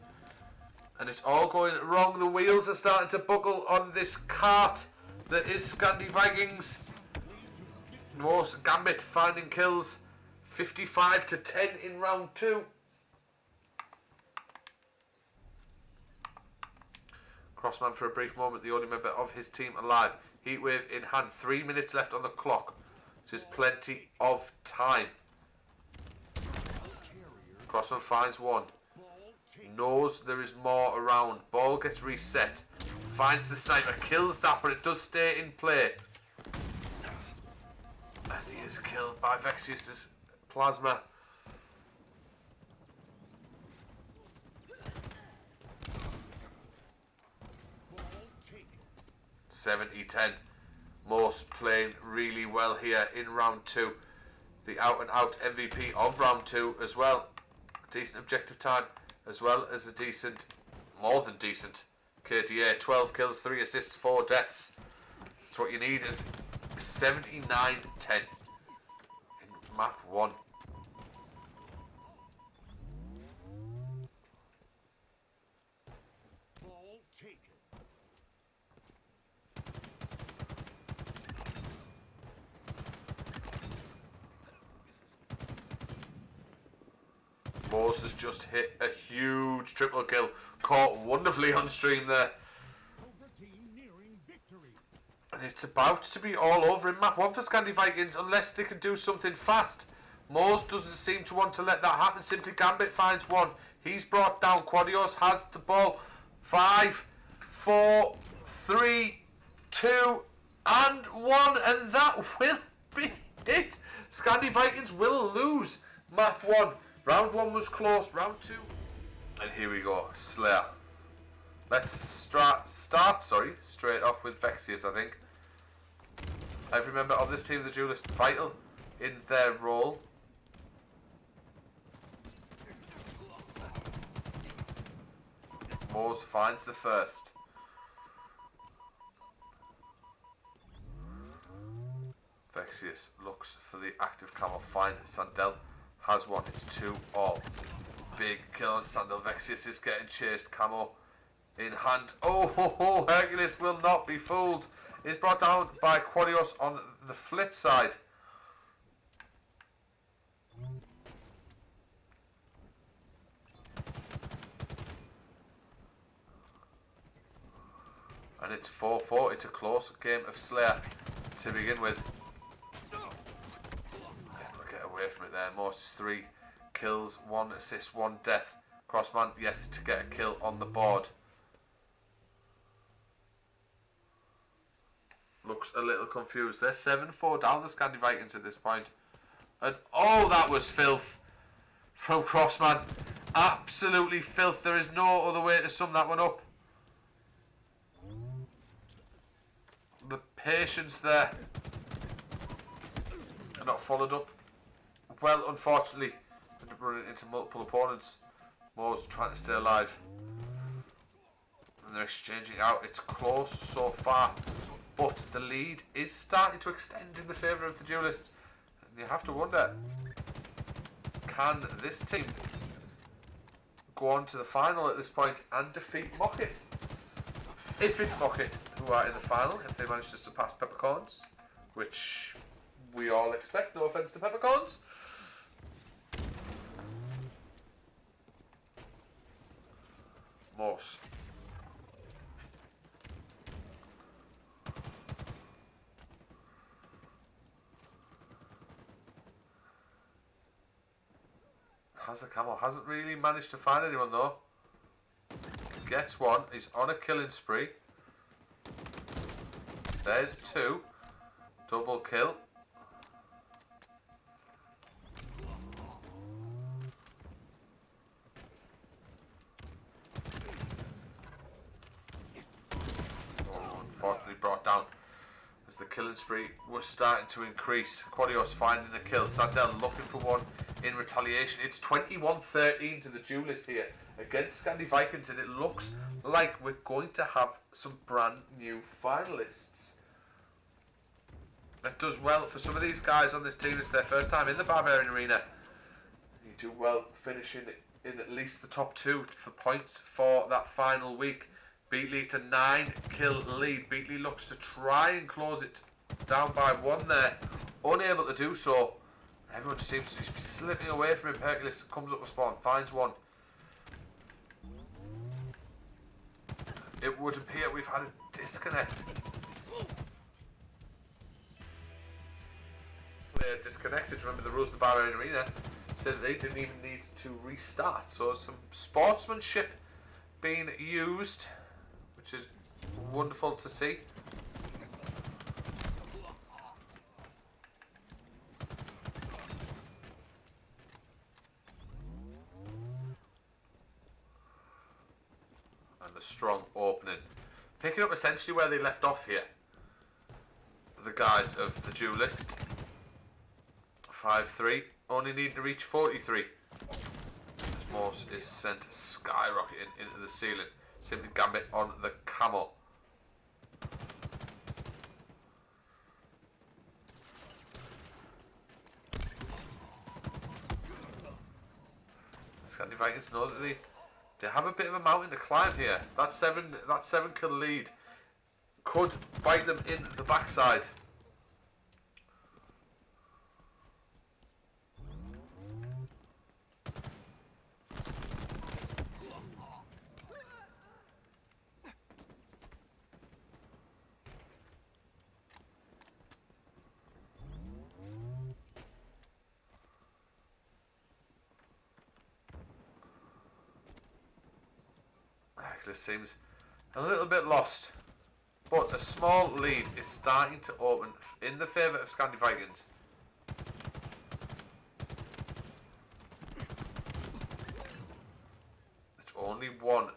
S2: And it's all going wrong. The wheels are starting to buckle on this cart that is Scandi Vikings. Morse Gambit finding kills. 55 to 10 in round 2. Crossman for a brief moment, the only member of his team alive. Heatwave in hand, 3 minutes left on the clock, which is plenty of time. Crossman finds one. Knows there is more around. Ball gets reset. Finds the sniper, kills that, but it does stay in play. And he is killed by Vexius's plasma.
S3: Ball taken.
S2: 70-10. Morse playing really well here in round 2. The out and out MVP of round 2 as well. Decent objective time as well as a decent, more than decent KDA. 12 kills, 3 assists, 4 deaths. That's what you need is 79-10 in map 1.
S3: Ball taken.
S2: Morse has just hit a huge triple kill. Caught wonderfully on stream there.
S3: Cobra team nearing victory.
S2: And it's about to be all over in map 1 for Scandi Vikings unless they can do something fast. Morse doesn't seem to want to let that happen. Simply Gambit finds one. He's brought down. Quadios has the ball. 5, 4, 3, 2, and 1. And that will be it. Scandi Vikings will lose map 1. Round 1 was close. Round 2. And here we go. Slayer. Let's start straight off with Vexius, I think. Every member of this team, the duelist, vital in their role. Moores finds the first. Vexius looks for the active camo, finds Sandel, has one, it's 2-all. Big kill on Sandel. Vexius is getting chased, camo in hand. Oh, Hercules will not be fooled. Is brought down by Quadios on the flip side. And it's 4-4. It's a close game of Slayer to begin with. right there. Morse's 3 kills, 1 assist, 1 death. Crossman yet to get a kill on the board. Looks a little confused. They're 7-4 down, the Scandi Vikings at this point. And oh, that was filth from Crossman. Absolutely filth. There is no other way to sum that one up. The patience there. Not followed up. Well, unfortunately, ended up running into multiple opponents. Moore's trying to stay alive. And they're exchanging out. It's close so far. But the lead is starting to extend in the favour of the duelists. And you have to wonder, can this team go on to the final at this point and defeat Mocket? If it's Mocket who are in the final, if they manage to surpass Peppercorns, which we all expect, no offence to Peppercorns. Morse. Has a Camel. Hasn't really managed to find anyone though. Gets one. He's on a killing spree. There's 2. Double kill. Unfortunately brought down as the killing spree was starting to increase. Quadios finding a kill. Sandel looking for one in retaliation. It's 21-13 to the duelist here against Scandi Vikings, and it looks like we're going to have some brand new finalists. That does well for some of these guys on this team. It's their first time in the Barbarian Arena. You do well finishing in at least the top 2 for points for that final week. Beatley to 9 kill lead. Beatley looks to try and close it down by 1 there. Unable to do so. Everyone just seems to be slipping away from him. Hercules comes up with spawn, finds one. It would appear we've had a disconnect. They're disconnected. Remember the rules of the Barbarian Arena said that they didn't even need to restart. So some sportsmanship being used, which is wonderful to see. And a strong opening. Picking up essentially where they left off here. The guys of the duelist. 5-3. Only need to reach 43. As Morse is sent skyrocketing into the ceiling. Simply Gambit on the Camel. Scandi Vikings know that they have a bit of a mountain to climb here. That 7 kill lead could bite them in the backside. This seems a little bit lost, but a small lead is starting to open in the favour of Scandi Vikings. It's only 1.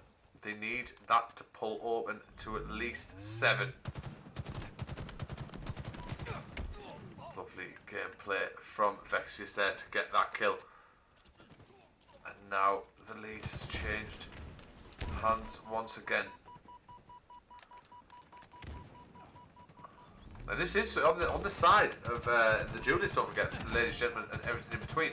S2: They need that to pull open to at least 7. Lovely gameplay from Vexius there to get that kill. And now the lead has changed hands once again. And this is on the side of the duelist, don't forget, ladies and gentlemen, and everything in between.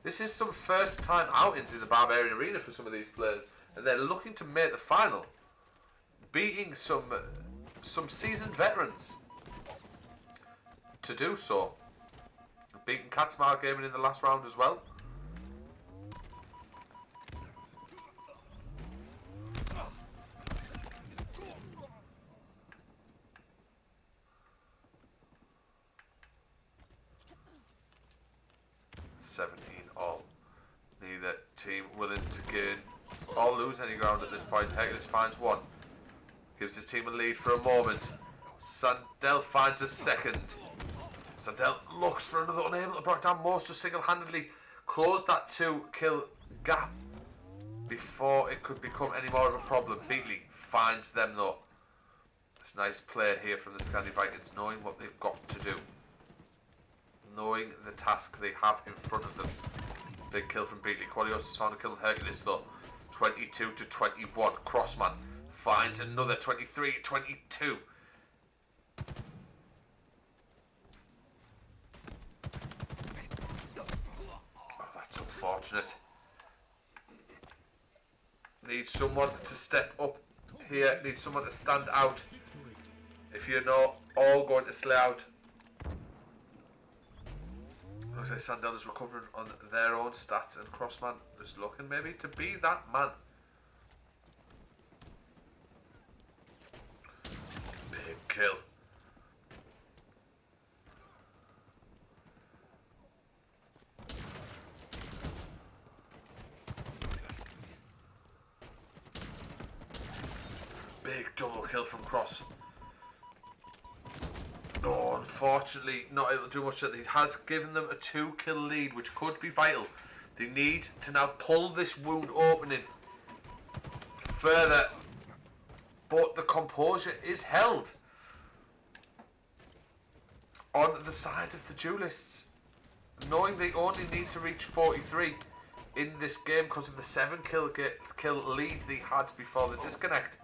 S2: This is some first time outings in the Barbarian Arena for some of these players, and they're looking to make the final, beating some seasoned veterans to do so. Beating Catsmile Gaming in the last round as well. 17 all. Neither team willing to gain or lose any ground at this point. Hercules finds one. Gives his team a lead for a moment. Sandel finds a second. Sandel looks for another, unable to break down. Morse just single-handedly closed that 2-kill gap before it could become any more of a problem. Beatley finds them though. It's nice play here from the Scandi Vikings, knowing what they've got to do. Knowing the task they have in front of them. Big kill from Beatley. Qualios has found a kill on Hercules though. 22 to 21. Crossman finds another 23, 22. Oh, that's unfortunate. Needs someone to step up here. Needs someone to stand out. If you're not all going to slay out. Looks like Sandel is recovering on their own stats, and Crossman is looking maybe to be that man. Big kill. Big double kill from Cross. No, unfortunately, not able to do much. He has given them a 2-kill lead, which could be vital. They need to now pull this wound opening further, but the composure is held on the side of the duelists, knowing they only need to reach 43 in this game because of the 7-kill lead they had before the disconnect.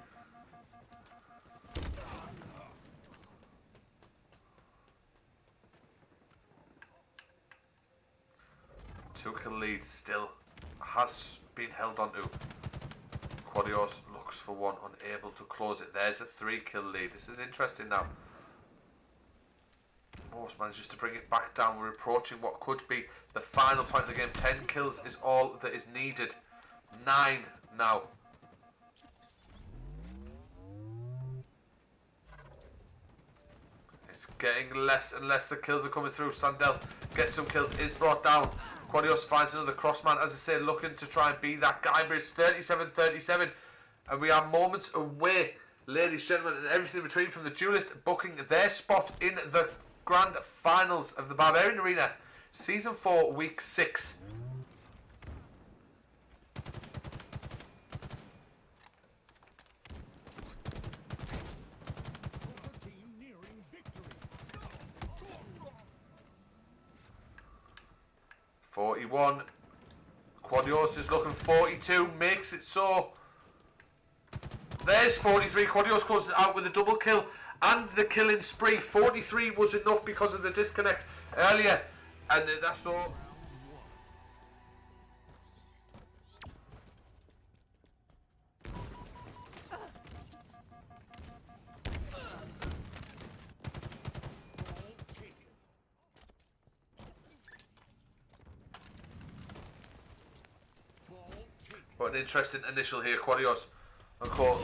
S2: Two-kill lead still has been held onto. Quadios looks for one, unable to close it. There's a 3-kill lead. This is interesting now. Morse manages to bring it back down. We're approaching what could be the final point of the game. 10 kills is all that is needed. 9 now. It's getting less and less. The kills are coming through. Sandel gets some kills, is brought down. Quadios finds another Crossman, as I say, looking to try and be that guy, but it's 37-37, and we are moments away, ladies, gentlemen, and everything in between, from the duelist booking their spot in the grand finals of the Barbarian Arena, Season 4, Week 6.
S3: Team nearing victory.
S2: 41. Quadios is looking 42, makes it so. There's 43. Quadios closes out with a double kill and the killing spree. 43 was enough because of the disconnect earlier, and that's all. What an interesting initial here. Quadios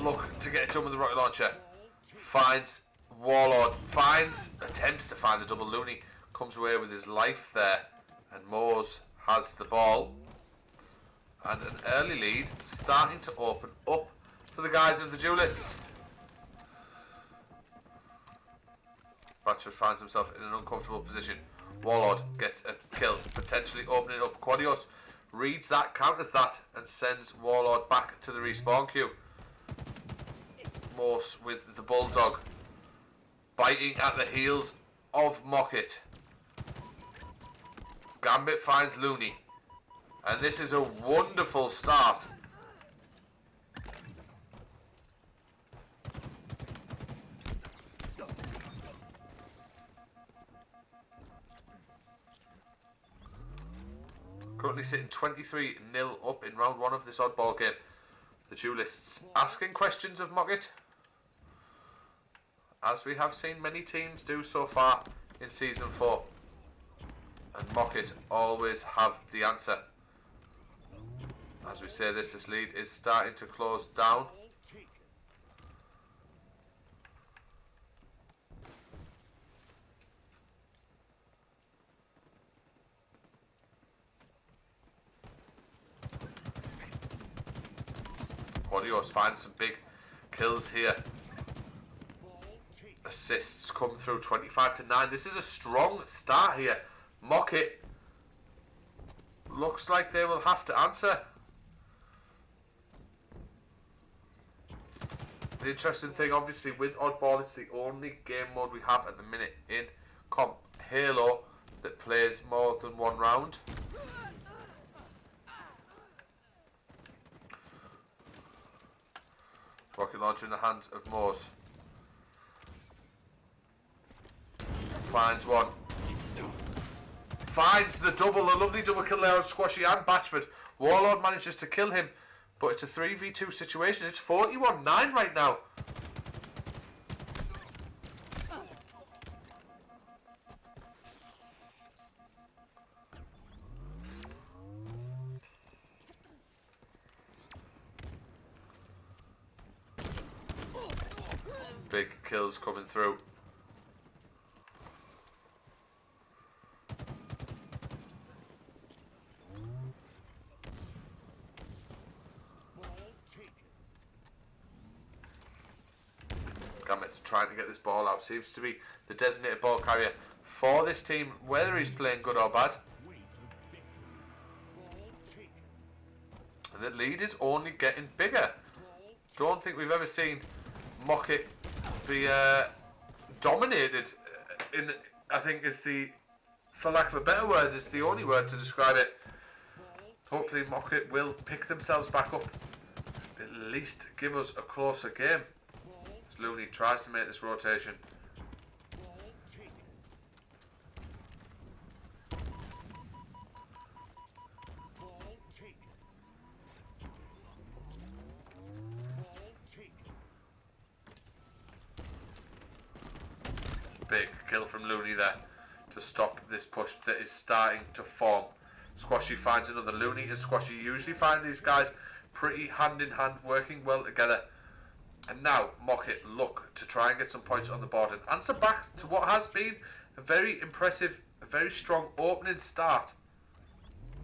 S2: look to get it done with the rocket launcher. Finds Warlord. Attempts to find the double loony. Comes away with his life there. And Moores has the ball. And an early lead starting to open up for the guys of the duelists. Bratchford finds himself in an uncomfortable position. Warlord gets a kill, potentially opening up. Quadios reads that, counters that, and sends Warlord back to the respawn queue. Morse with the Bulldog, biting at the heels of Mockit. Gambit finds Looney, and this is a wonderful start. Currently sitting 23-0 up in round 1 of this oddball game. The duelists asking questions of Mockit, as we have seen many teams do so far in Season 4. And Mockit always have the answer. As we say this lead is starting to close down. Quadios finds some big kills here. Assists come through 25-9. This is a strong start here. Mockit looks like they will have to answer. The interesting thing, obviously, with Oddball, it's the only game mode we have at the minute in Comp Halo that plays more than one round. Rocket launcher in the hands of Morse. Finds one. Finds the double. A lovely double kill there on Squashy and Batchford. Warlord manages to kill him, but it's a 3v2 situation. It's 41-9 right now. Big kills coming through. Gambit trying to get this ball out. Seems to be the designated ball carrier for this team, whether he's playing good or bad. And the lead is only getting bigger. Don't think we've ever seen Mockit be dominated in, I think is the, for lack of a better word, is the only word to describe it. Hopefully Mockit will pick themselves back up, at least give us a closer game. As Looney tries to make this rotation. Big kill from Looney there to stop this push that is starting to form. Squashy finds another. Looney and Squashy usually find these guys pretty hand in hand, working well together. And now Mockit look to try and get some points on the board and answer back to what has been a very impressive, a very strong opening start.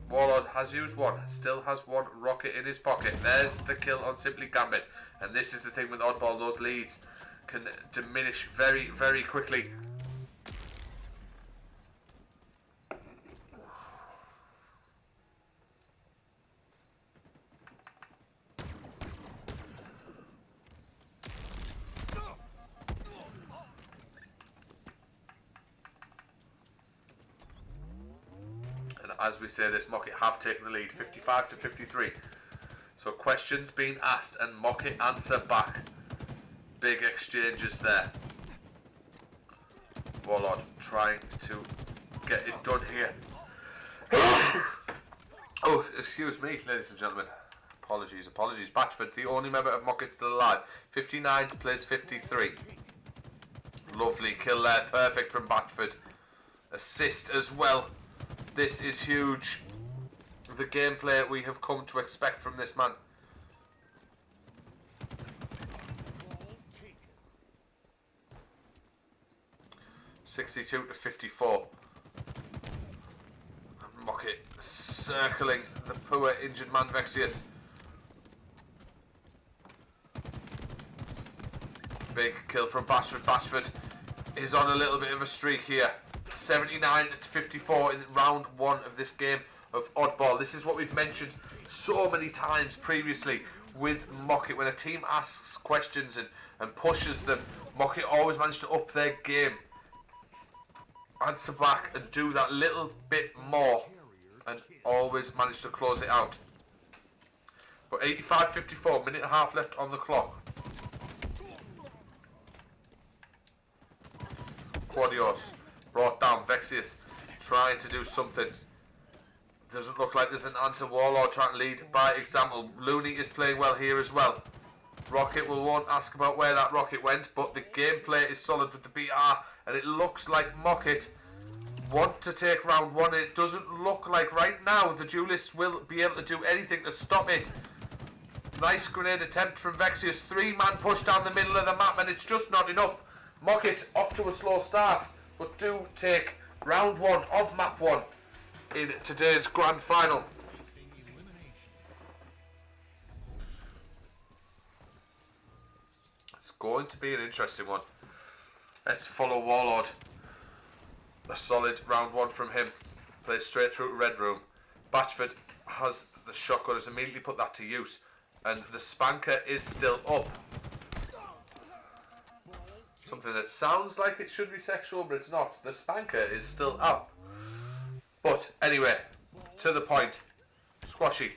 S2: Warlord has used one, still has one rocket in his pocket. There's the kill on Simply Gambit. And this is the thing with Oddball, those leads can diminish very, very quickly. And as we say this, Mockit have taken the lead, 55-53. So questions being asked and Mockit answer back. Big exchanges there. Warlord trying to get it done here. Oh, excuse me, ladies and gentlemen. Apologies. Batchford, the only member of Mockit still alive. 59 plays 53. Lovely kill there, perfect from Batchford. Assist as well. This is huge. The gameplay we have come to expect from this man. 62-54. Mockit circling the poor injured man Vexius. Big kill from Bashford. Bashford is on a little bit of a streak here. 79-54 in round one of this game of Oddball. This is what we've mentioned so many times previously with Mockit. When a team asks questions and pushes them, Mockit always manage to up their game, answer back and do that little bit more, and always manage to close it out. But 85-54, minute and a half left on the clock. Quadios brought down. Vexius trying to do something. Doesn't look like there's an answer. Warlord trying to lead by example. Looney is playing well here as well. Rocket won't ask about where that rocket went, but the gameplay is solid with the BR, and it looks like Mockit want to take round one. It doesn't look like right now the duelists will be able to do anything to stop it. Nice grenade attempt from Vexius. 3-man push down the middle of the map, and it's just not enough. Mockit off to a slow start, but do take round one of map one in today's grand final. going to be an interesting one. Let's follow Warlord. A solid round one from him. Played straight through to Red Room. Batchford has the shotgun, has immediately put that to use. And the spanker is still up. Something that sounds like it should be sexual, but it's not. The spanker is still up. But anyway, to the point. Squashy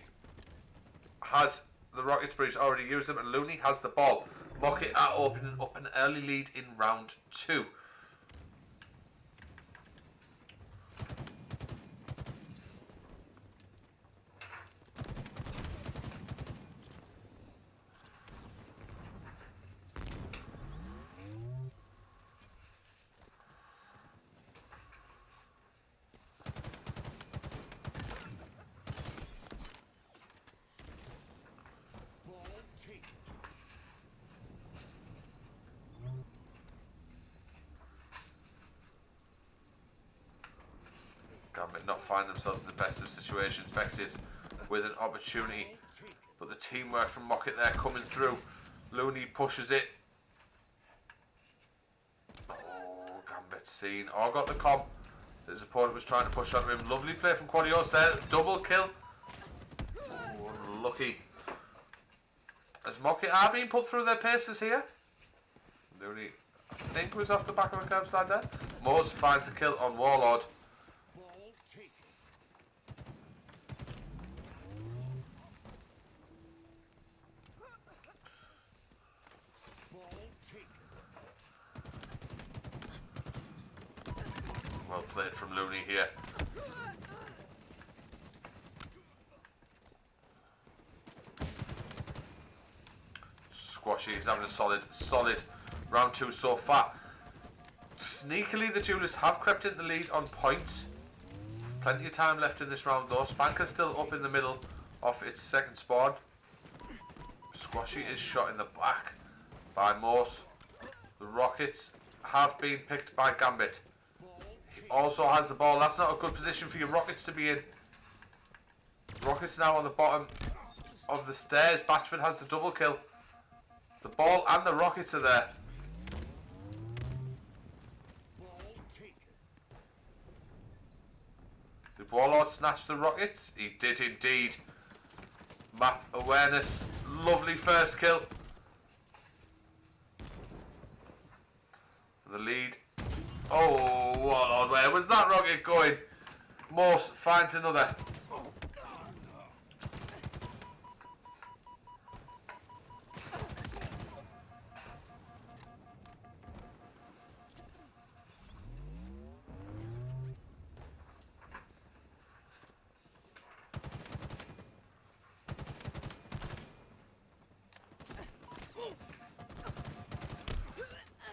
S2: has the rockets, but he's already used them, and Looney has the ball. Mocket are opening up an early lead in round 2. Gambit not find themselves in the best of situations. Vexius with an opportunity, but the teamwork from Mocket there coming through. Looney pushes it. Oh, Gambit seen. Oh, got the comp. His opponent was trying to push onto him. Lovely play from Quadios there. Double kill. Oh, unlucky. As Mocket are being put through their paces here. Looney, I think, was off the back of a curb slide there. Mose finds a kill on Warlord. Well played from Looney here. Squashy is having a solid round 2 so far. Sneakily, the duelists have crept into the lead on points. Plenty of time left in this round though. Spanker's still up in the middle of its second spawn. Squashy is shot in the back by Morse. The rockets have been picked by Gambit. He also has the ball. That's not a good position for your rockets to be in. Rockets now on the bottom of the stairs. Batchford has the double kill. The ball and the rockets are there. Did Warlord snatch the rockets? He did indeed. Map awareness. Lovely first kill. The lead. Oh, Warlord, where was that rocket going? Morse finds another.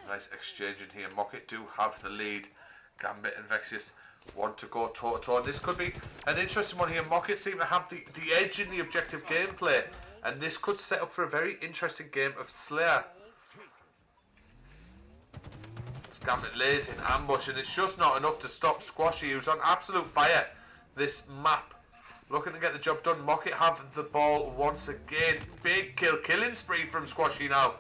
S2: Nice exchange in here. Mocket do have the lead. Gambit and Vexius want to go toe to toe. And this could be an interesting one here. Mocket seem to have the edge in the objective gameplay, and this could set up for a very interesting game of Slayer. Gambit lays in ambush, and it's just not enough to stop Squashy, who's on absolute fire this map. Looking to get the job done. Mocket have the ball once again. Big killing spree from Squashy now.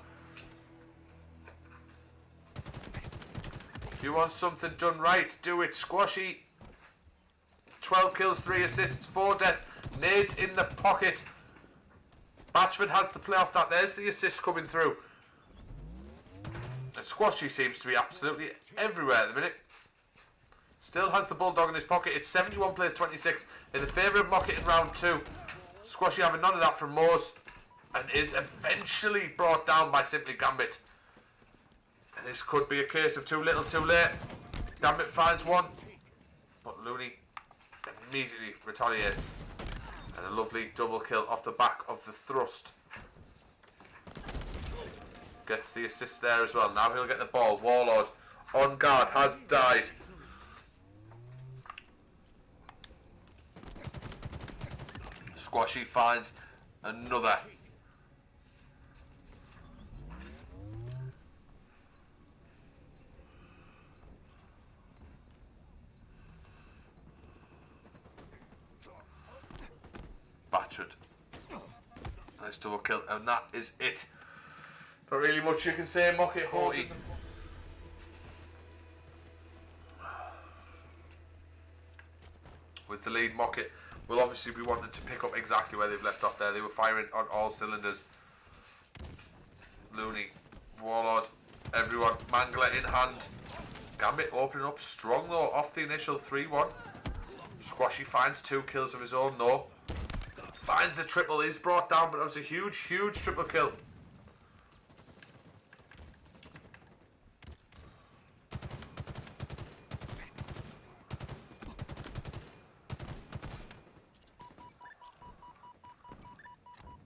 S2: If you want something done right, do it. Squashy. 12 kills, 3 assists, 4 deaths. Nades in the pocket. Batchford has the play off that. There's the assist coming through. And Squashy seems to be absolutely everywhere at the minute. Still has the bulldog in his pocket. It's 71 plays 26 in the favour of Mocket in round 2. Squashy having none of that from Moose, and is eventually brought down by simply Gambit. And this could be a case of too little, too late. Gambit finds one, but Looney immediately retaliates. And a lovely double kill off the back of the thrust. Gets the assist there as well. Now he'll get the ball. Warlord on guard has died. Squashy finds another. Battered. Nice double kill, and that is it. Not really much you can say, Mocket Horty. With the lead, Mocket will obviously be wanting to pick up exactly where they've left off there. They were firing on all cylinders. Looney, Warlord, everyone, Mangler in hand. Gambit opening up strong though off the initial 3-1. Squashy finds 2 kills of his own though. Finds a triple, is brought down, but that was a huge, huge triple kill.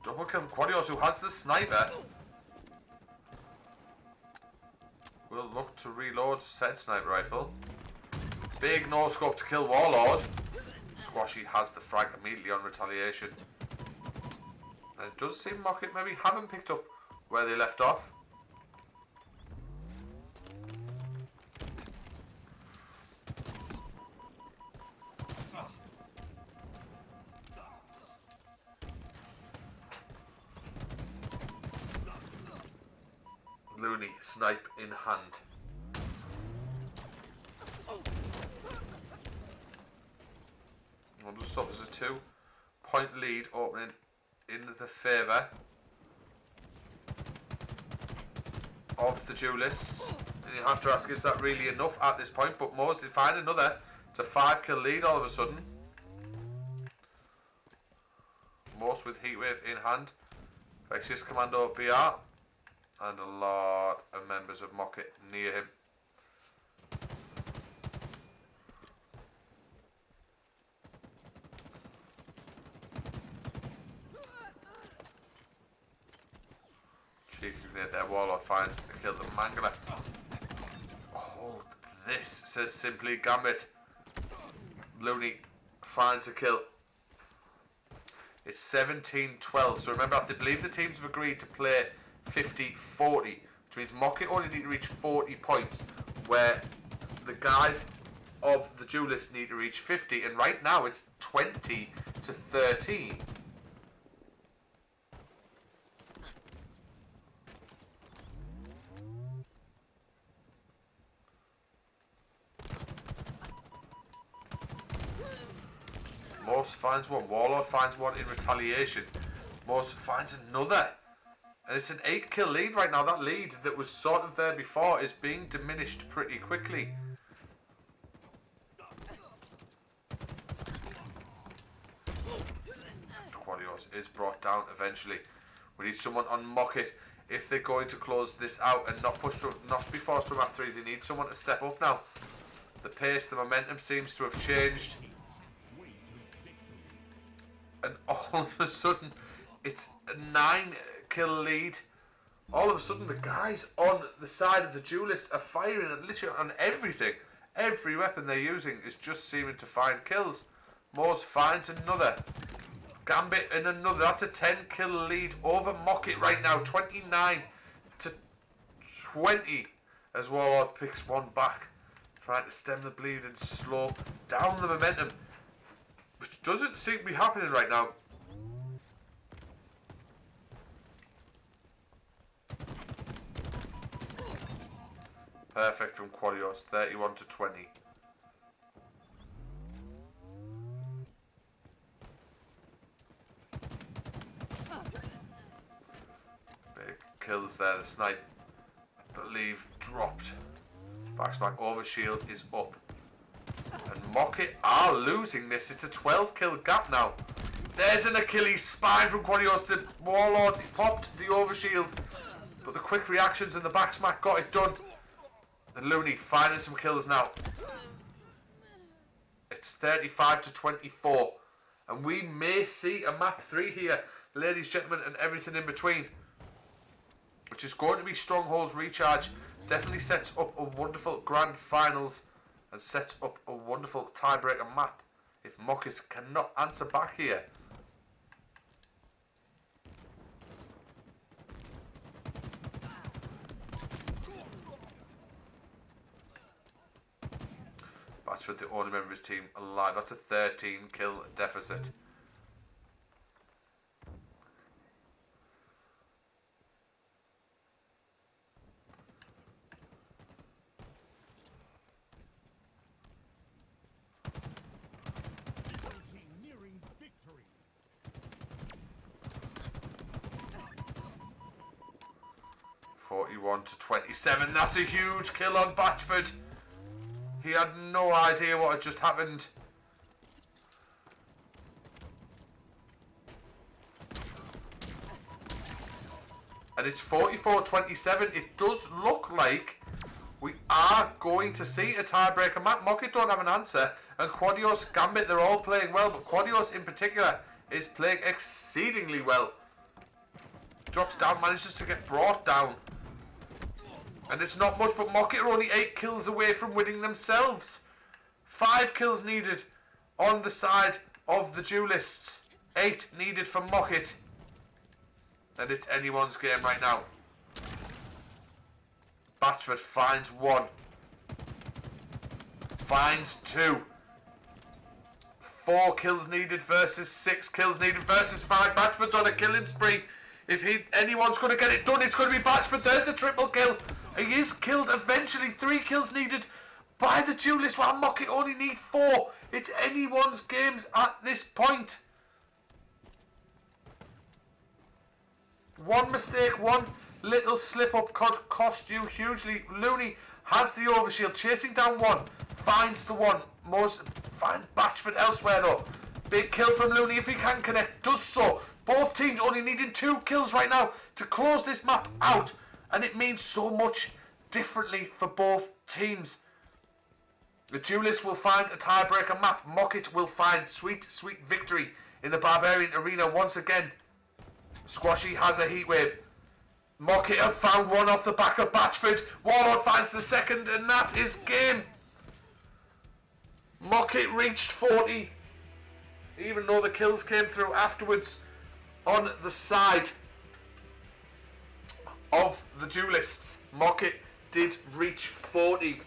S2: Double kill from Quadios, who has the sniper. Will look to reload said sniper rifle. Big no scope to kill Warlord. Squashy has the frag immediately on retaliation. And it does seem Mocket maybe haven't picked up where they left off. Looney, snipe in hand. Just stop as a 2-point lead opening in the favour of the duelists. And you have to ask, is that really enough at this point? But Moors did find another. It's a 5-kill lead all of a sudden. Moors with Heatwave in hand. Vexious Commando BR. And a lot of members of Mocket near him. Cheeky grenade there. Warlord finds a kill to Mangler. Oh, this says simply Gambit. Looney finds a kill. It's 17-12. So remember, I believe the teams have agreed to play 50-40, which means Mocket only need to reach 40 points, where the guys of the duelists need to reach 50, and right now it's 20-13. Morse finds one, Warlord finds one in retaliation. Morse finds another. And it's an 8-kill lead right now. That lead that was sort of there before is being diminished pretty quickly. Quadios is brought down eventually. We need someone on Mocket if they're going to close this out and not be forced to map 3. They need someone to step up now. The pace, the momentum seems to have changed. And all of a sudden, it's a 9-kill lead. All of a sudden, the guys on the side of the duelists are firing literally on everything. Every weapon they're using is just seeming to find kills. Morse finds another. Gambit and another. That's a 10-kill lead over Mocket right now. 29-20 as Warlord picks one back. Trying to stem the bleed and slow down the momentum, which doesn't seem to be happening right now. Perfect from Quadios, 31-20. Big kills there, the snipe, I believe, dropped. Backsmack over shield is up. And Mocket are losing this. It's a 12-kill gap now. There's an Achilles spine from Quadios. The Warlord popped the overshield, but the quick reactions and the backsmack got it done. And Looney finding some kills now. It's 35-24. And we may see a map 3 here, ladies, gentlemen, and everything in between. Which is going to be Stronghold's Recharge. Definitely sets up a wonderful grand finals and sets up a wonderful tiebreaker map if Mocket cannot answer back here. That's with the only member of his team alive. That's a 13-kill deficit. 41 to 27. That's a huge kill on Batchford. He had no idea what had just happened. And it's 44-27. It does look like we are going to see a tiebreaker. Matt Mockett don't have an answer. And Quadios, Gambit, they're all playing well. But Quadios in particular is playing exceedingly well. Drops down, manages to get brought down. And it's not much, but Mockett are only 8 kills away from winning themselves. 5 kills needed on the side of the duelists. 8 needed for Mockett. And it's anyone's game right now. Batchford finds 1. Finds 2. 4 kills needed versus 6 kills needed versus 5. Batchford's on a killing spree. If anyone's going to get it done, it's going to be Batchford. There's a triple kill. He is killed eventually. 3 kills needed by the duelist, while Mockett only need 4. It's anyone's games at this point. One mistake, one little slip-up could cost you hugely. Looney has the overshield, chasing down 1. Finds the 1. Find Batchford elsewhere, though. Big kill from Looney if he can connect. Does so. Both teams only needing 2 kills right now to close this map out. And it means so much differently for both teams. The duelist will find a tiebreaker map. Mockett will find sweet, sweet victory in the Barbarian Arena once again. Squashy has a heatwave. Mockett have found 1 off the back of Batchford. Warlord finds the 2nd, and that is game. Mockett reached 40, even though the kills came through afterwards on the side of the duelists. Mockett did reach 40.